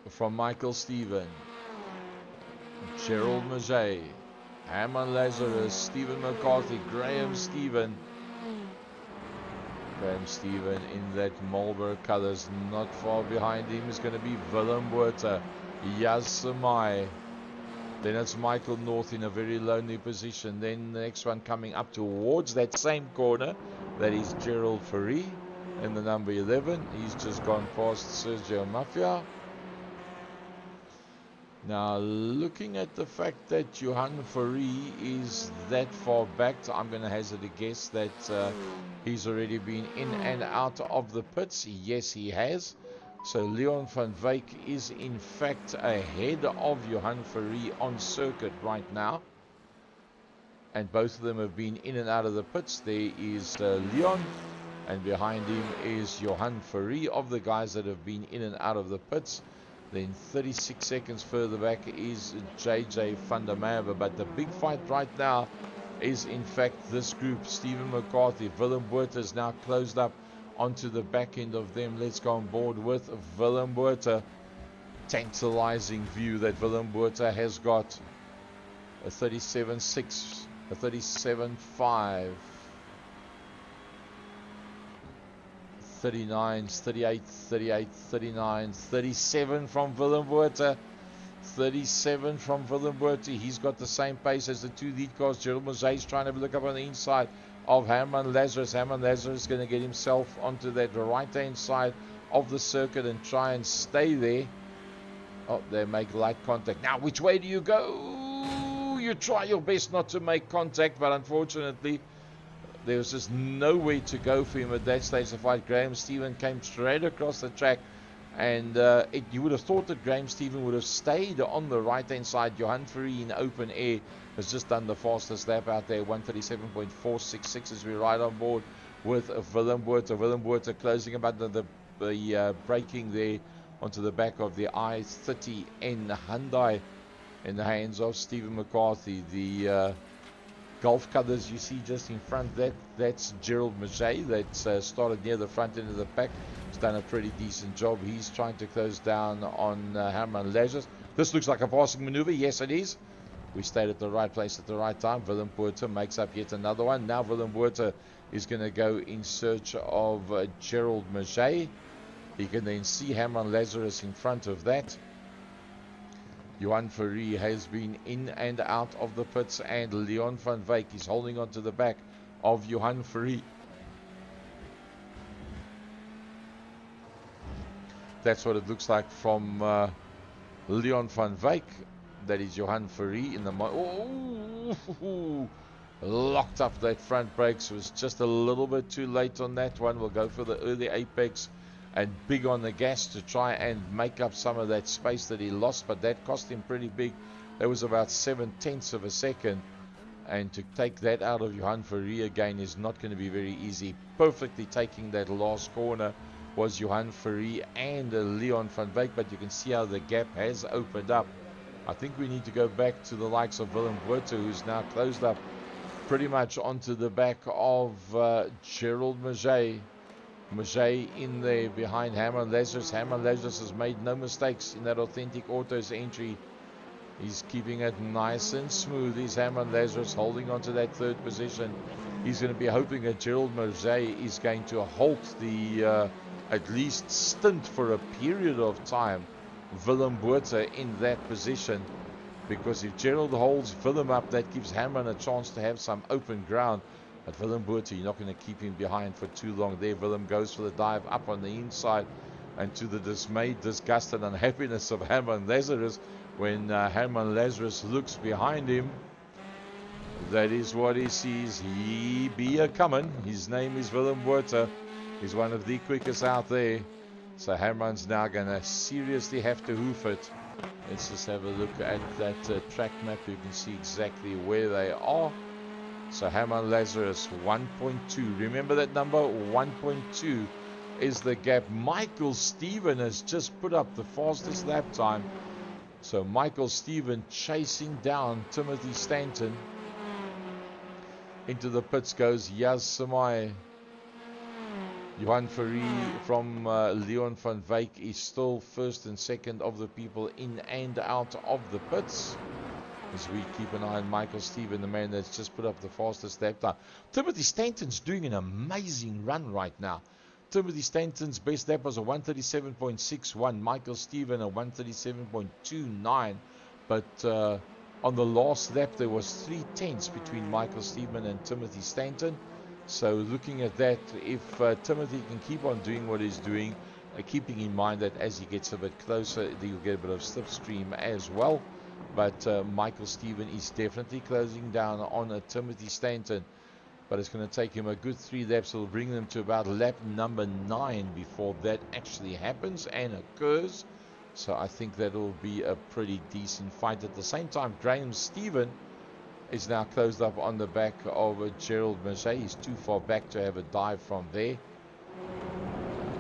From Michael Stephen. Gerald Maget. Herman Lazarus. Stephen McCarthy. Graham Stephen. Graham Stephen in that Marlboro colors, not far behind him is going to be Willem Botha, Yaz Samai. Then it's Michael North in a very lonely position. Then the next one coming up towards that same corner, that is Gerald Ferry in the number 11. He's just gone past Sergio Mafia. Now, looking at the fact that Johan Ferry is that far back, I'm going to hazard a guess that he's already been in and out of the pits. Yes, he has. So Leon van Wyk is in fact ahead of Johan Ferry on circuit right now. And both of them have been in and out of the pits. There is Leon, And behind him is Johan Fourie of the guys that have been in and out of the pits. Then 36 seconds further back is JJ van der Merwe. But the big fight right now is in fact this group. Stephen McCarthy, Willem Botha is now closed up onto the back end of them. Let's go on board with Willem Botha. Tantalizing view that Willem Botha has got. A 37.6, a 37.5. 39, 38, 38, 39, 37 from Willem Botha. 37 from Willem Botha. He's got the same pace as the two lead cars. Gerald Mozay is trying to look up on the inside of Herman Lazarus. Herman Lazarus is going to get himself onto that right-hand side of the circuit and try and stay there. Oh, they make light contact. Now, which way do you go? You try your best not to make contact, but unfortunately, there was just no way to go for him at that stage of the fight. Graham Stephen came straight across the track, and you would have thought that Graham Stephen would have stayed on the right-hand side. Johan Fourie in open air has just done the fastest lap out there, 137.466 as we ride on board with Willem Botha. Willem Botha closing about the braking there onto the back of the i30N Hyundai in the hands of Stephen McCarthy. The Golf colours you see just in front, that's Gerald Mozay that started near the front end of the pack. He's done a pretty decent job. He's trying to close down on Herman Lazarus. This looks like a passing manoeuvre. Yes, it is. We stayed at the right place at the right time. Willem Botha makes up yet another one. Now Willem Botha is going to go in search of Gerald Mozay. You can then see Herman Lazarus in front of that. Johan Fourie has been in and out of the pits, and Leon van Wyk is holding on to the back of Johan Fourie. That's what it looks like from Leon van Wyk. That is Johan Fourie in the... locked up that front brakes. Was just a little bit too late on that one. We'll go for the early apex and big on the gas to try and make up some of that space that he lost, but that cost him pretty big. That was about 7/10 of a second, and to take that out of Johan Fourie again is not going to be very easy. Perfectly taking that last corner was Johan Fourie and Leon van Wyk, but you can see how the gap has opened up. I think we need to go back to the likes of Willem Botha, who's now closed up pretty much onto the back of Gerald Mozay. Mozay in there behind Herman Lazarus. Herman Lazarus has made no mistakes in that Authentic Autos entry. He's keeping it nice and smooth. He's Herman Lazarus holding on to that third position. He's going to be hoping that Gerald Mozay is going to halt the at least stint for a period of time Willem Botha in that position, because if Gerald holds Willem up, that gives Herman a chance to have some open ground. But Willem Botha, you're not going to keep him behind for too long there. Willem goes for the dive up on the inside, and to the dismay, disgust and unhappiness of Herman Lazarus, when Herman Lazarus looks behind him, that is what he sees. He be a coming. His name is Willem Botha. He's one of the quickest out there. So Herman's now going to seriously have to hoof it. Let's just have a look at that track map. You can see exactly where they are. So Herman Lazarus 1.2. Remember that number? 1.2 is the gap. Michael Stephen has just put up the fastest lap time. So Michael Stephen chasing down Timothy Stanton. Into the pits goes Yaz Samai. Johan Fourie from Leon van Wyk is still first and second of the people in and out of the pits. As we keep an eye on Michael Stephen, the man that's just put up the fastest lap time. Timothy Stanton's doing an amazing run right now. Timothy Stanton's best lap was a 137.61. Michael Stephen a 137.29. But on the last lap, there was 3/10 between Michael Stephen and Timothy Stanton. So looking at that, if Timothy can keep on doing what he's doing, keeping in mind that as he gets a bit closer, you'll get a bit of slipstream as well. But Michael Stephen is definitely closing down on Timothy Stanton. But it's going to take him a good 3 laps. It'll bring them to about lap number 9 before that actually happens and occurs. So I think that'll be a pretty decent fight. At the same time, Graham Stephen is now closed up on the back of Gerald Mozay. He's too far back to have a dive from there.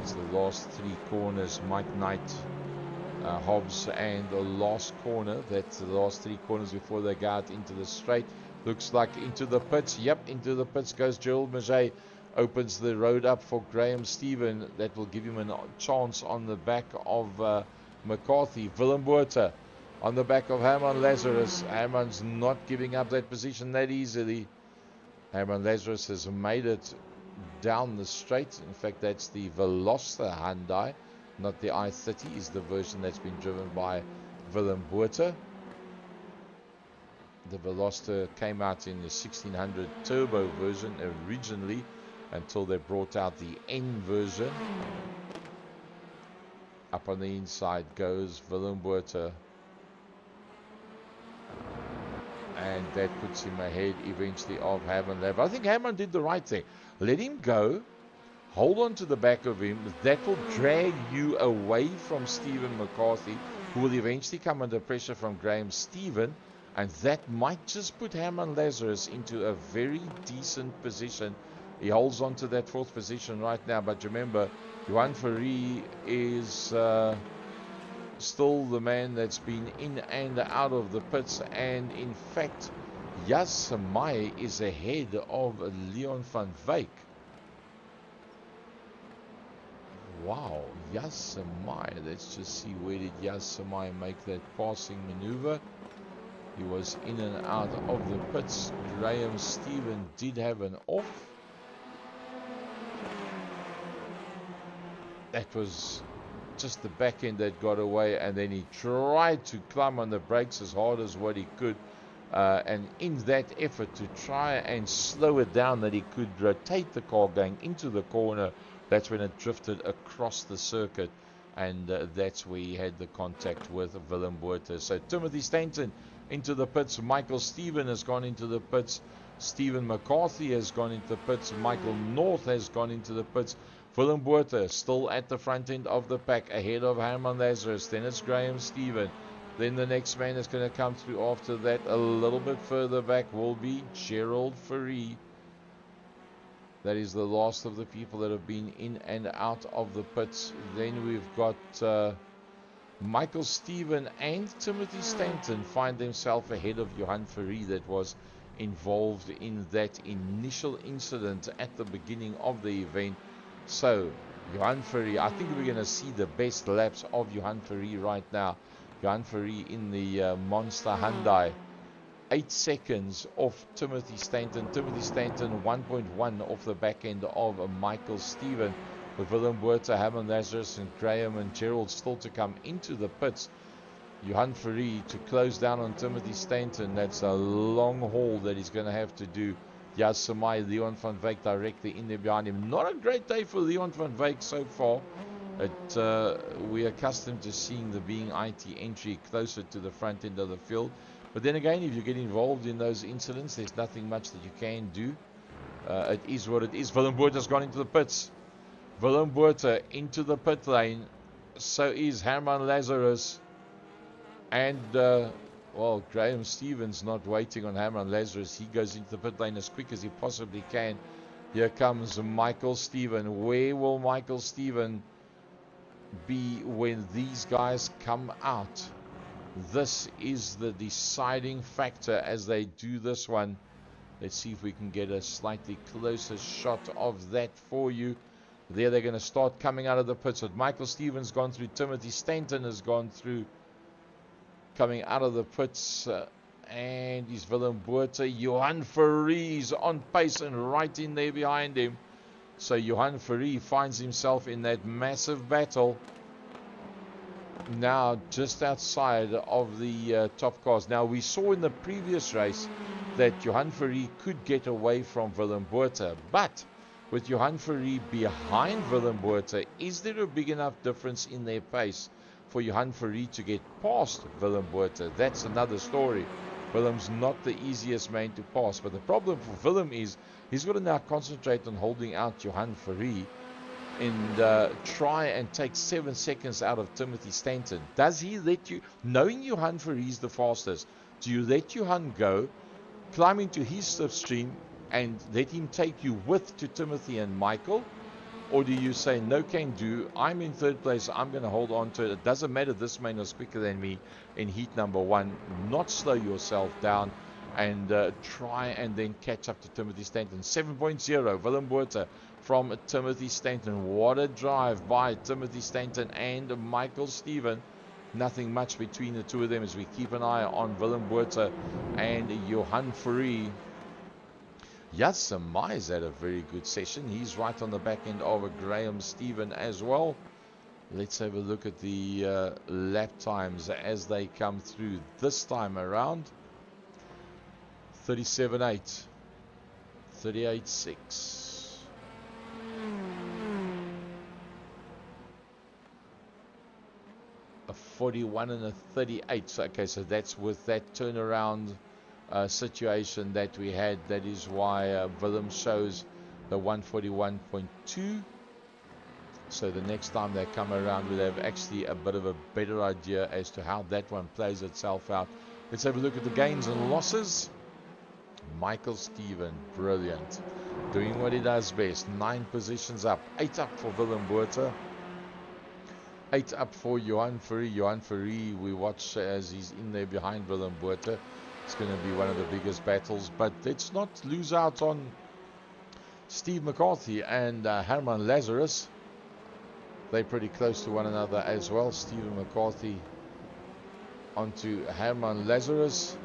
It's the last 3 corners. Mike Knight, Hobbs, and the last corner. That's the last 3 corners before they go out into the straight. Looks like into the pits. Yep, into the pits goes Gerald Maget. Opens the road up for Graham Stephen. That will give him a chance on the back of McCarthy. Willem Botha on the back of Herman Lazarus. Herman's not giving up that position that easily. Herman Lazarus has made it down the straight. In fact, that's the Veloster Hyundai, not the i30, is the version that's been driven by Willem Botha. The Veloster came out in the 1600 turbo version originally, until they brought out the N version. Up on the inside goes Willem Botha, and that puts him ahead eventually of Herman Lev. I think Herman did the right thing. Let him go, hold on to the back of him. That will drag you away from Stephen McCarthy, who will eventually come under pressure from Graham Stephen, and that might just put Herman Lazarus into a very decent position. He holds on to that 4th position right now, but remember, Johan Ferry is still the man that's been in and out of the pits, and in fact, Jas Samai is ahead of Leon van Wyk. Wow, Jas Samai. Let's just see, where did Jas Samai make that passing maneuver? He was in and out of the pits. Graham Stephen did have an off. That was just the back end that got away, and then he tried to climb on the brakes as hard as what he could, and in that effort to try and slow it down, that he could rotate the car going into the corner, that's when it drifted across the circuit, and that's where he had the contact with Willem Botha. So Timothy Stanton into the pits. Michael Stephen has gone into the pits. Stephen McCarthy has gone into the pits. Michael North has gone into the pits. Willem Botha still at the front end of the pack, ahead of Herman Lazarus. Then it's Graham Stephen. Then the next man that's going to come through after that, a little bit further back, will be Gerald Ferry. That is the last of the people that have been in and out of the pits. Then we've got Michael Stephen and Timothy Stanton find themselves ahead of Johan Ferry, that was involved in that initial incident at the beginning of the event. So, Johan Ferry, I think we're going to see the best laps of Johan Ferry right now. Johan Ferry in the Monster Hyundai. 8 seconds off Timothy Stanton. Timothy Stanton 1.1 off the back end of Michael Stephen. With Willem Botha, Herman Lazarus, and Graham and Gerald still to come into the pits. Johan Ferry to close down on Timothy Stanton. That's a long haul that he's going to have to do. Jas Samai, Leon van Wyk directly in there behind him. Not a great day for Leon van Wyk so far. We're accustomed to seeing the being IT entry closer to the front end of the field. But then again, if you get involved in those incidents, there's nothing much that you can do. It is what it is. Willem Botha's gone into the pits. Willem Botha into the pit lane. So is Herman Lazarus. And well, Graham Stevens not waiting on Herman Lazarus. He goes into the pit lane as quick as he possibly can. Here comes Michael Stephen. Where will Michael Stephen be when these guys come out? This is the deciding factor as they do this one. Let's see if we can get a slightly closer shot of that for you. There they're going to start coming out of the pits. But Michael Stephen's gone through. Timothy Stanton has gone through. Coming out of the pits, and he's Willem Botha. Johan Ferry's on pace and right in there behind him. So Johan Ferry finds himself in that massive battle. Now just outside of the top cars. Now we saw in the previous race that Johan Ferry could get away from Willem Botha. But with Johan Ferry behind Willem Botha, is there a big enough difference in their pace for Johan Ferry to get past Willem Botha? That's another story. Willem's not the easiest man to pass, but the problem for Willem is he's got to now concentrate on holding out Johan Ferry and try and take 7 seconds out of Timothy Stanton. Does he let you, knowing Johan Ferry is the fastest, do you let Johan go, climb into his slipstream, and let him take you with to Timothy and Michael? Or do you say, no can do, I'm in third place, I'm going to hold on to it. It doesn't matter, this man was quicker than me in heat number 1. Not slow yourself down and try and then catch up to Timothy Stanton. 7.0, Willem Botha from Timothy Stanton. What a drive by Timothy Stanton and Michael Steven. Nothing much between the two of them as we keep an eye on Willem Botha and Johan Fourie. Yasamai's had a very good session. He's right on the back end of a Graham Stephen as well. Let's have a look at the lap times as they come through this time around. 37.8, 38.6. A 41 and a 38. So, okay, so that's with that turnaround situation that we had. That is why Willem shows the 141.2. So the next time they come around, we'll have actually a bit of a better idea as to how that one plays itself out. Let's have a look at the gains and losses. Michael Steven, brilliant, doing what he does best. 9 positions up, 8 up for Willem Botha, 8 up for Johan Fourie. Johan Fourie, we watch as he's in there behind Willem Botha. It's going to be one of the biggest battles, but let's not lose out on Steve McCarthy and Herman Lazarus. They're pretty close to one another as well. Stephen McCarthy onto Herman Lazarus,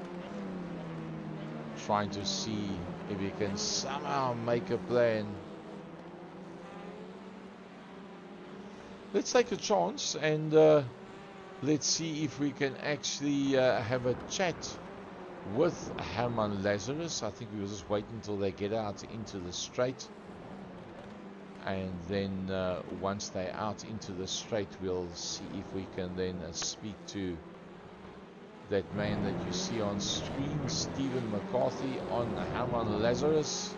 trying to see if he can somehow make a plan. Let's take a chance and let's see if we can actually have a chat with Herman Lazarus. I think we will just wait until they get out into the straight, and then once they're out into the straight, we'll see if we can then speak to that man that you see on screen, Stephen McCarthy on Herman Lazarus.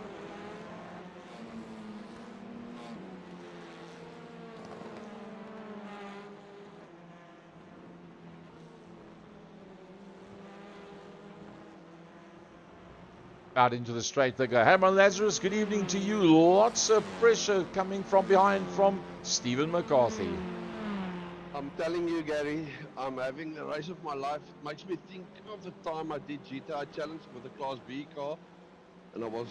Out into the straight they go. Herman Lazarus, good evening to you. Lots of pressure coming from behind from Stephen McCarthy. I'm telling you, Gary, I'm having the race of my life. It makes me think of the time I did GTI Challenge with the Class B car, and I was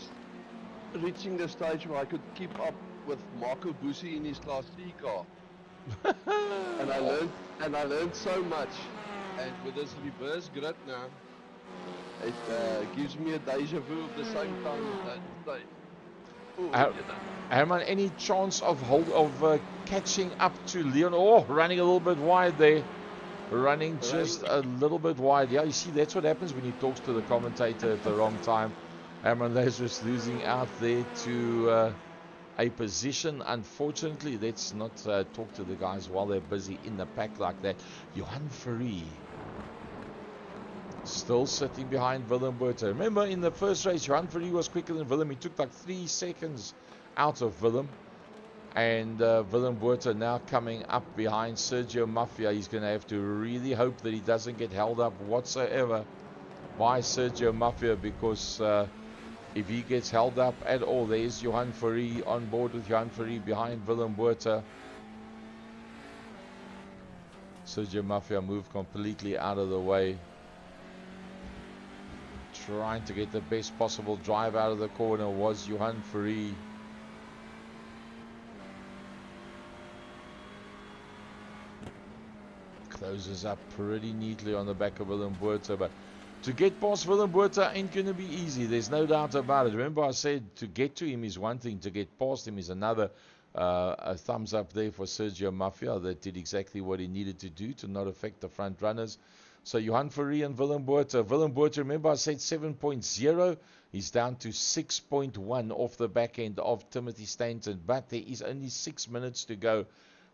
reaching the stage where I could keep up with Marco Bussi in his Class 3 car. and I learned so much. And with this reverse grid now, it gives me a deja vu of the same time as that day. Herman, any chance of catching up to Leon? Oh, running a little bit wide there. Running just a little bit wide. Yeah, you see, that's what happens when he talks to the commentator at the wrong time. Herman Lazarus losing out there to a position. Unfortunately, let's not talk to the guys while they're busy in the pack like that. Johan Fourie still sitting behind Willem Botha. Remember, in the first race, Johan Fourie was quicker than Willem. He took like 3 seconds out of Willem. And Willem Botha now coming up behind Sergio Mafia. He's going to have to really hope that he doesn't get held up whatsoever by Sergio Mafia, because if he gets held up at all, there's Johan Fourie on board with Johan Fourie behind Willem Botha. Sergio Mafia moved completely out of the way, trying to get the best possible drive out of the corner was Johan Fourie. Closes up pretty neatly on the back of Willem Botha, but to get past Willem Botha ain't going to be easy. There's no doubt about it. Remember, I said to get to him is one thing, to get past him is another. A thumbs up there for Sergio Mafia. That did exactly what he needed to do to not affect the front runners. So Johan Fourie and Willem Botha. Willem Botha, remember I said 7.0. He's down to 6.1 off the back end of Timothy Stanton. But there is only 6 minutes to go.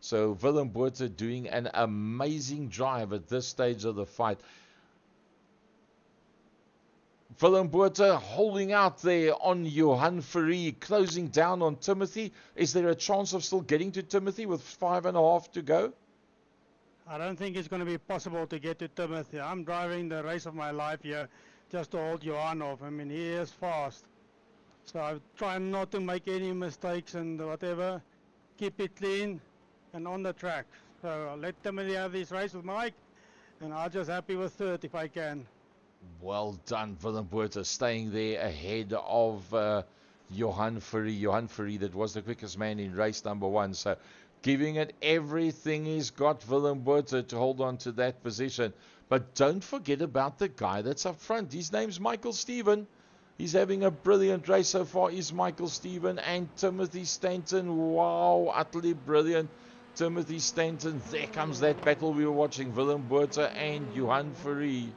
So Willem Botha doing an amazing drive at this stage of the fight. Willem Botha holding out there on Johan Fourie, closing down on Timothy. Is there a chance of still getting to Timothy with 5.5 to go? I don't think it's going to be possible to get to Timothy. I'm driving the race of my life here just to hold Johan off. I mean, he is fast. So I try not to make any mistakes and whatever. keep it clean and on the track. So I'll let Timothy have this race with Mike, and I'll just happy with third if I can. Well done, Willem Botha, staying there ahead of Johan Fourie. Johan Fourie, that was the quickest man in race number 1. So giving it everything he's got, Willem Botha, to hold on to that position. But don't forget about the guy that's up front. His name's Michael Stephen. He's having a brilliant race so far, is Michael Stephen. And Timothy Stanton, wow, utterly brilliant. Timothy Stanton, there comes that battle we were watching, Willem Botha and Johan Fourie.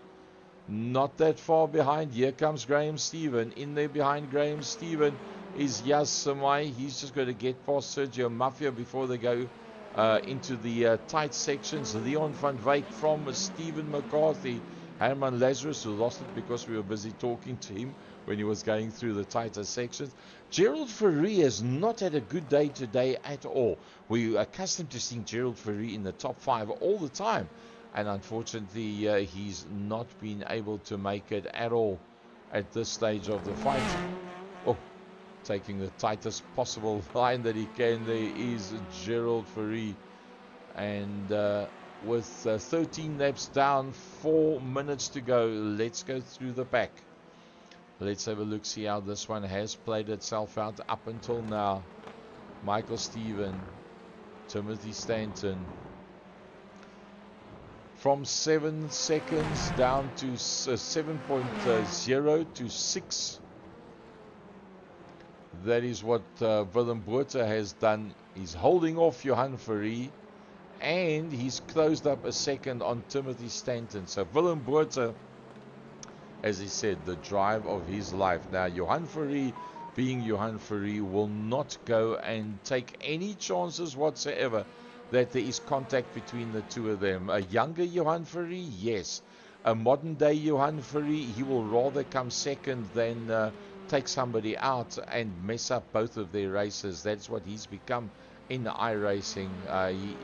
Not that far behind. Here comes Graham Stephen. In there behind Graham Stephen is Yas Samai. He's just going to get past Sergio Mafia before they go into the tight sections. Leon van Wyk from Stephen McCarthy. Herman Lazarus, who lost it because we were busy talking to him when he was going through the tighter sections. Gerald Fourie has not had a good day today at all. We're accustomed to seeing Gerald Fourie in the top 5 all the time. And unfortunately, he's not been able to make it at all at this stage of the fight. Oh, taking the tightest possible line that he can there is Gerald Fourie. And with 13 laps down, 4 minutes to go, let's go through the pack. Let's have a look, see how this one has played itself out up until now. Michael Stephen, Timothy Stanton. From 7 seconds down to 7.0 to 6. That is what Willem Botha has done. He's holding off Johan Fourie, and he's closed up a second on Timothy Stanton. So Willem Botha, as he said, the drive of his life. Now Johan Fourie, being Johan Fourie, will not go and take any chances whatsoever that there is contact between the two of them. A younger Johan Fourie, yes. A modern day Johan Fourie, he will rather come second than take somebody out and mess up both of their races. That's what he's become in iRacing.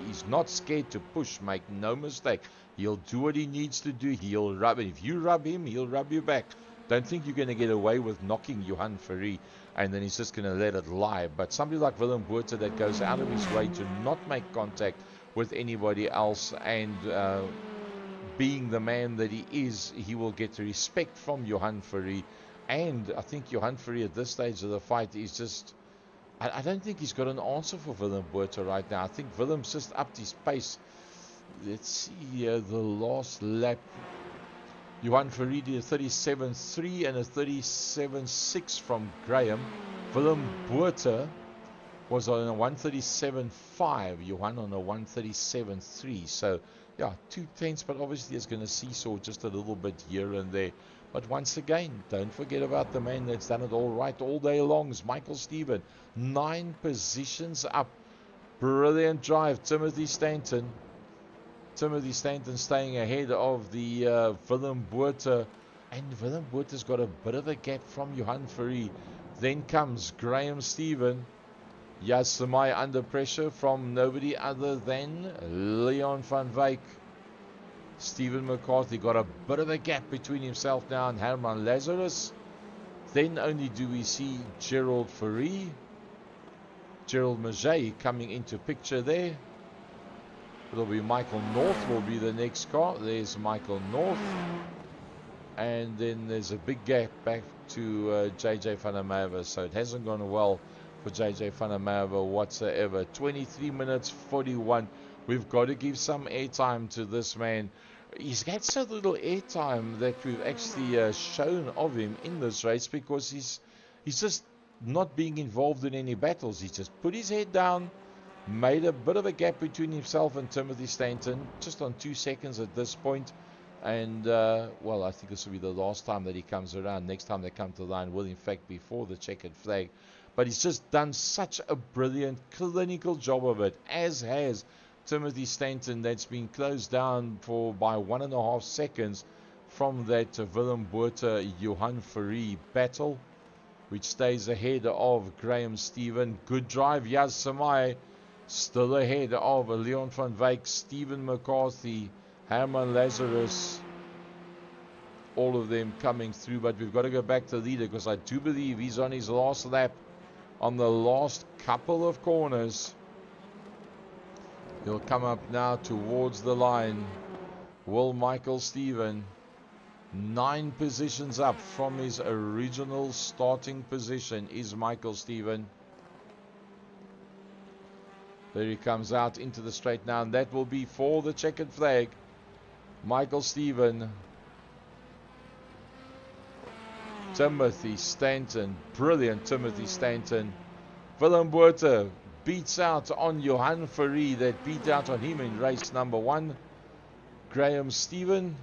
He's not scared to push, make no mistake. He'll do what he needs to do. He'll rub it. If you rub him, he'll rub you back. Don't think you're going to get away with knocking Johan Fourie and then he's just going to let it lie. But somebody like Willem Botha that goes out of his way to not make contact with anybody else, and being the man that he is, he will get the respect from Johan Fourie. And I think Johan Fourie at this stage of the fight is just, I don't think he's got an answer for Willem Botha right now. I think Willem's just upped his pace. Let's see here, the last lap. Johan Fourie did a 37.3 and a 37.6 from Graham. Willem Botha was on a 137.5. Johan on a 137.3. So, yeah, 2/10, but obviously it's going to seesaw just a little bit here and there. But once again, don't forget about the man that's done it all right all day long. It's Michael Stephen. 9 positions up. Brilliant drive, Timothy Stanton. Timothy Stanton staying ahead of the Willem Botha. And Willem Botha's got a bit of a gap from Johan Fourie. Then comes Graham Stephen. Yas Samai under pressure from nobody other than Leon van Wyk. Stephen McCarthy got a bit of a gap between himself now and Herman Lazarus. Then only do we see Gerald Fourie. Gerald Maget coming into picture there. It'll be Michael North will be the next car. There's Michael North. And then there's a big gap back to JJ van der Merwe. So it hasn't gone well for JJ van der Merwe whatsoever. 23 minutes 41. We've got to give some airtime to this man. He's got so little airtime that we've actually shown of him in this race, because he's just not being involved in any battles. He's just put his head down, made a bit of a gap between himself and Timothy Stanton, just on 2 seconds at this point. And, well, I think this will be the last time that he comes around. Next time they come to the line will, in fact, be for the checkered flag. But he's just done such a brilliant, clinical job of it, as has Timothy Stanton, that's been closed down by 1.5 seconds from that Willem Botha Johan Fourie battle, which stays ahead of Graham Stephen. Good drive, Yas Samai. Still ahead of Leon van Wyk, Stephen McCarthy, Herman Lazarus. All of them coming through, but we've got to go back to the leader, because I do believe he's on his last lap on the last couple of corners. He'll come up now towards the line. Will Michael Stephen, 9 positions up from his original starting position is Michael Stephen. There he comes out into the straight now, and that will be for the checkered flag. Michael Stephen. Timothy Stanton, brilliant Timothy Stanton. Willem Botha beats out on Johan Fourie, that beat out on him in race number 1. Graham Stephen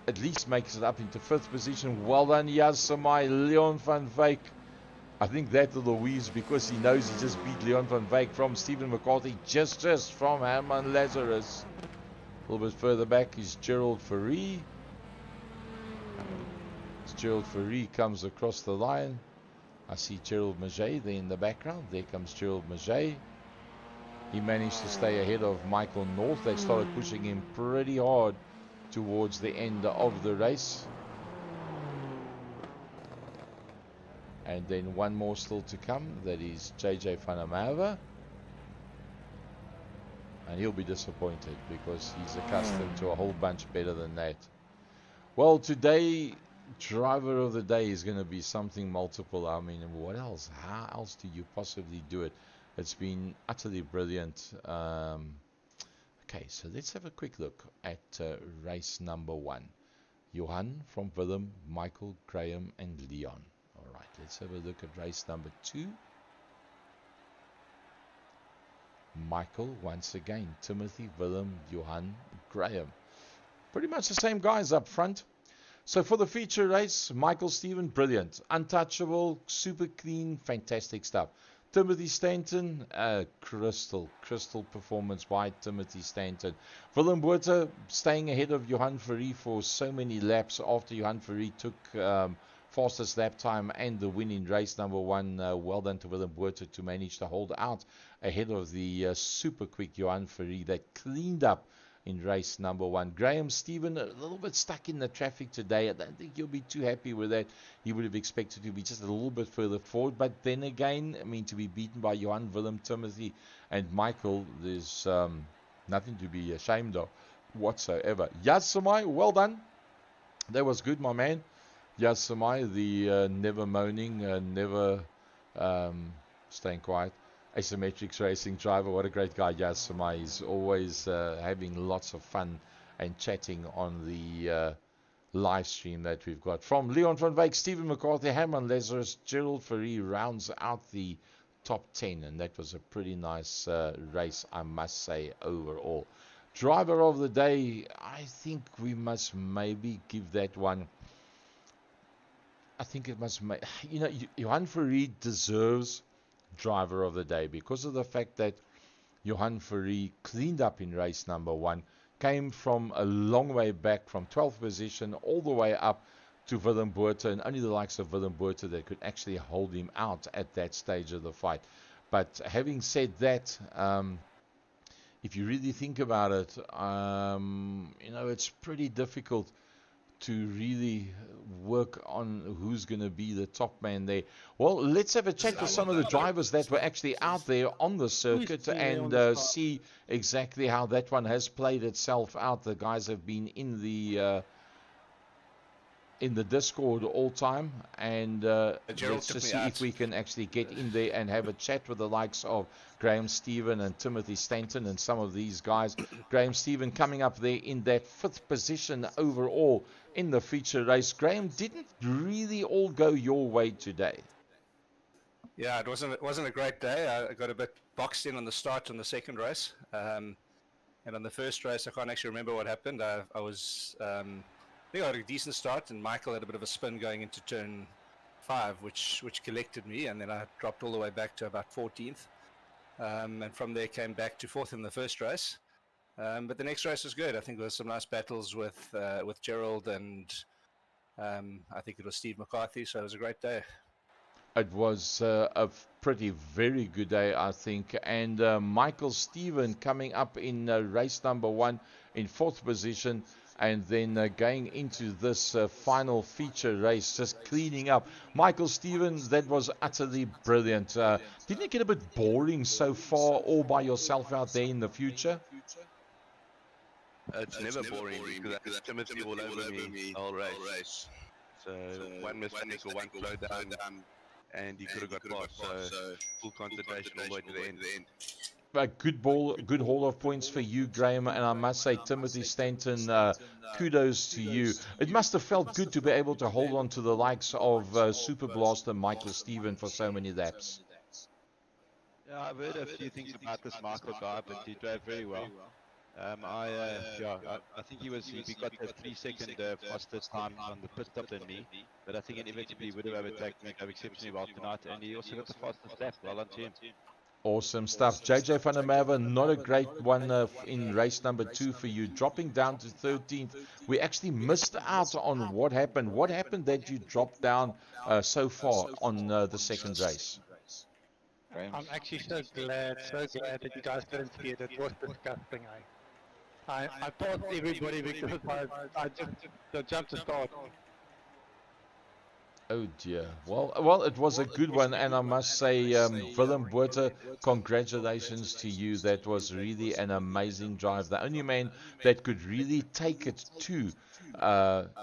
at least makes it up into 5th position. Well done, Yasamai. Leon van Wyk, I think that little weaves because he knows he just beat Leon van Wyk from Stephen McCarthy, just from Herman Lazarus. A little bit further back is Gerald Fourie. Gerald Fourie comes across the line. I see Gerald Maget there in the background. There comes Gerald Maget. He managed to stay ahead of Michael North. They started pushing him pretty hard towards the end of the race. And then one more still to come. That is JJ van der Merwe. And he'll be disappointed because he's accustomed to a whole bunch better than that. Well, today, driver of the day is going to be something multiple. I mean, what else? How else do you possibly do it? It's been utterly brilliant. Okay, so let's have a quick look at race number 1. Johan from Willem, Michael, Graham, and Leon. All right, let's have a look at race number 2. Michael, once again, Timothy, Willem, Johan, Graham. Pretty much the same guys up front. So for the feature race, Michael Stephen, brilliant. Untouchable, super clean, fantastic stuff. Timothy Stanton, crystal performance by Timothy Stanton. Willem Botha staying ahead of Johan Fourie for so many laps after Johan Fourie took fastest lap time and the win in race number 1. Well done to Willem Botha to manage to hold out ahead of the super quick Johan Fourie that cleaned up in race number 1. Graham Stephen, a little bit stuck in the traffic today. I don't think he'll be too happy with that. He would have expected to be just a little bit further forward. But then again, I mean, to be beaten by Johan, Willem, Timothy, and Michael, there's nothing to be ashamed of whatsoever. Yasamai, well done. That was good, my man. Yasamai, the never moaning, never staying quiet. Asymmetrics racing driver, what a great guy Yasamai. He's always having lots of fun and chatting on the live stream that we've got. From Leon van Wyk, Stephen McCarthy, Herman Lazarus, Gerald Fourie rounds out the top 10, and that was a pretty nice race, I must say, overall. Driver of the day, I think we must maybe give that one. I think it must make, Johan Fourie deserves driver of the day because of the fact that Johan Fourie cleaned up in race number 1, came from a long way back from 12th position all the way up to Willem Botha, and only the likes of Willem Botha that could actually hold him out at that stage of the fight. But having said that, if you really think about it, it's pretty difficult to really work on who's going to be the top man there. Well, let's have a chat with some of the drivers that were actually out there on the circuit and see exactly how that one has played itself out. The guys have been in the Discord all time, and let's just see if we can actually get in there and have a chat with the likes of Graham Stephen and Timothy Stanton and some of these guys. Graham Stephen coming up there in that 5th position overall in the feature race. Graham, didn't really all go your way today. Yeah, it wasn't a great day. I got a bit boxed in on the start on the second race, and on the first race I can't actually remember what happened. I think I had a decent start, and Michael had a bit of a spin going into turn 5, which collected me, and then I dropped all the way back to about 14th, and from there came back to 4th in the first race. But the next race was good. I think there was some nice battles with Gerald and I think it was Steve McCarthy, so it was a great day. It was a very good day, I think. And Michael Stephen coming up in race number 1 in 4th position. and then going into this final feature race, just cleaning up. Michael Stevens, that was utterly brilliant. Didn't it get a bit boring so far, all by yourself out there in the future? It's never boring because I had Timothy all over me the whole race. So one mistake or one slow down and he could have got past. So full concentration all the way to the end. A good haul of points for you, Graham, and I must say, Timothy Stanton, kudos to you. It must have felt good to be able to hold on to the likes of Super Blaster Michael Stevens for so many laps. Yeah, I've heard a few things about this Michael guy, but he drove very well. I think he got a 3-second faster time on the pit stop than me, but I think inevitably would have overtaken me. Drove exceptionally well tonight, and he also got the fastest lap. Well on to him. Awesome stuff. JJ van der Merwe, not a great one in race number 2 for you, dropping down to 13th. We actually missed out on what happened. What happened that you dropped down so far on the second race? I'm actually so glad that you guys didn't see it. It was disgusting. I passed everybody because I just jumped to start. Oh dear. Well, it was a good one, and I must say, Willem Botha, congratulations to you. That was really an amazing drive. The only man that could really take it to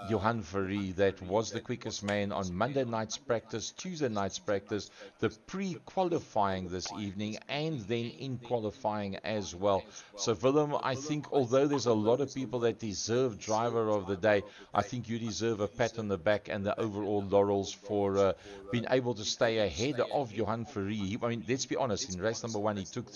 Johan Verrie, that was the quickest man on Monday night's practice, Tuesday night's practice, the pre-qualifying this evening, and then in qualifying as well. So Willem, I think although there's a lot of people that deserve driver of the day, I think you deserve a pat on the back and the overall laurels for being able to stay ahead of Johan Verrie. I mean, let's be honest, in race number 1 he took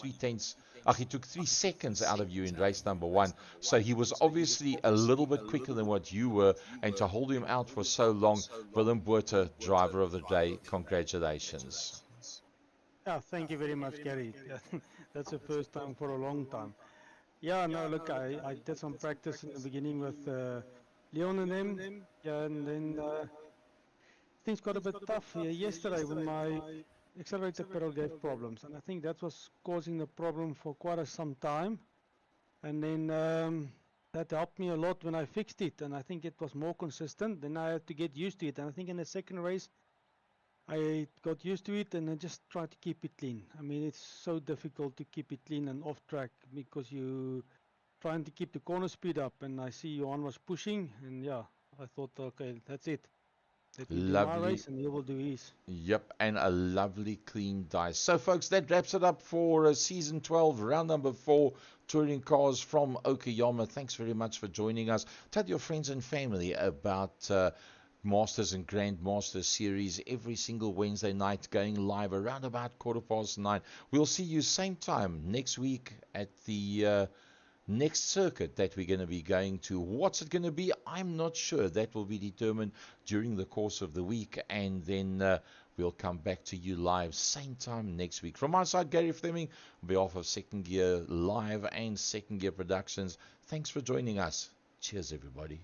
3 seconds out of you in race number 1. So he was obviously a little bit quicker than what you were, and to hold him out for so long, Willem Botha, driver of the day, congratulations. Yeah, thank you very much, Gary. That's the first time for a long time. Yeah, no, look, I did some practice in the beginning with Leon and them. Yeah, and then things got a bit tough yesterday when my accelerator pedal gave problems, and I think that was causing the problem for quite some time. And then that helped me a lot when I fixed it, and I think it was more consistent. Then I had to get used to it, and I think in the second race I got used to it, and I just tried to keep it clean. I mean, it's so difficult to keep it clean and off track because you trying to keep the corner speed up, and I see Johan was pushing, and yeah, I thought, okay, that's it. Let me do my race and he will do his. Yep, and a lovely clean dice. So folks, that wraps it up for season 12, round number 4, touring cars from Okayama. Thanks very much for joining us. Tell your friends and family about Masters and Grand Masters series every single Wednesday night, going live around about 9:15. We'll see you same time next week at the next circuit that we're going to be going to. What's it going to be? I'm not sure. That will be determined during the course of the week, and then we'll come back to you live same time next week. From my side, Gary Fleming, on behalf of Second Gear Live and Second Gear Productions, thanks for joining us. Cheers, everybody.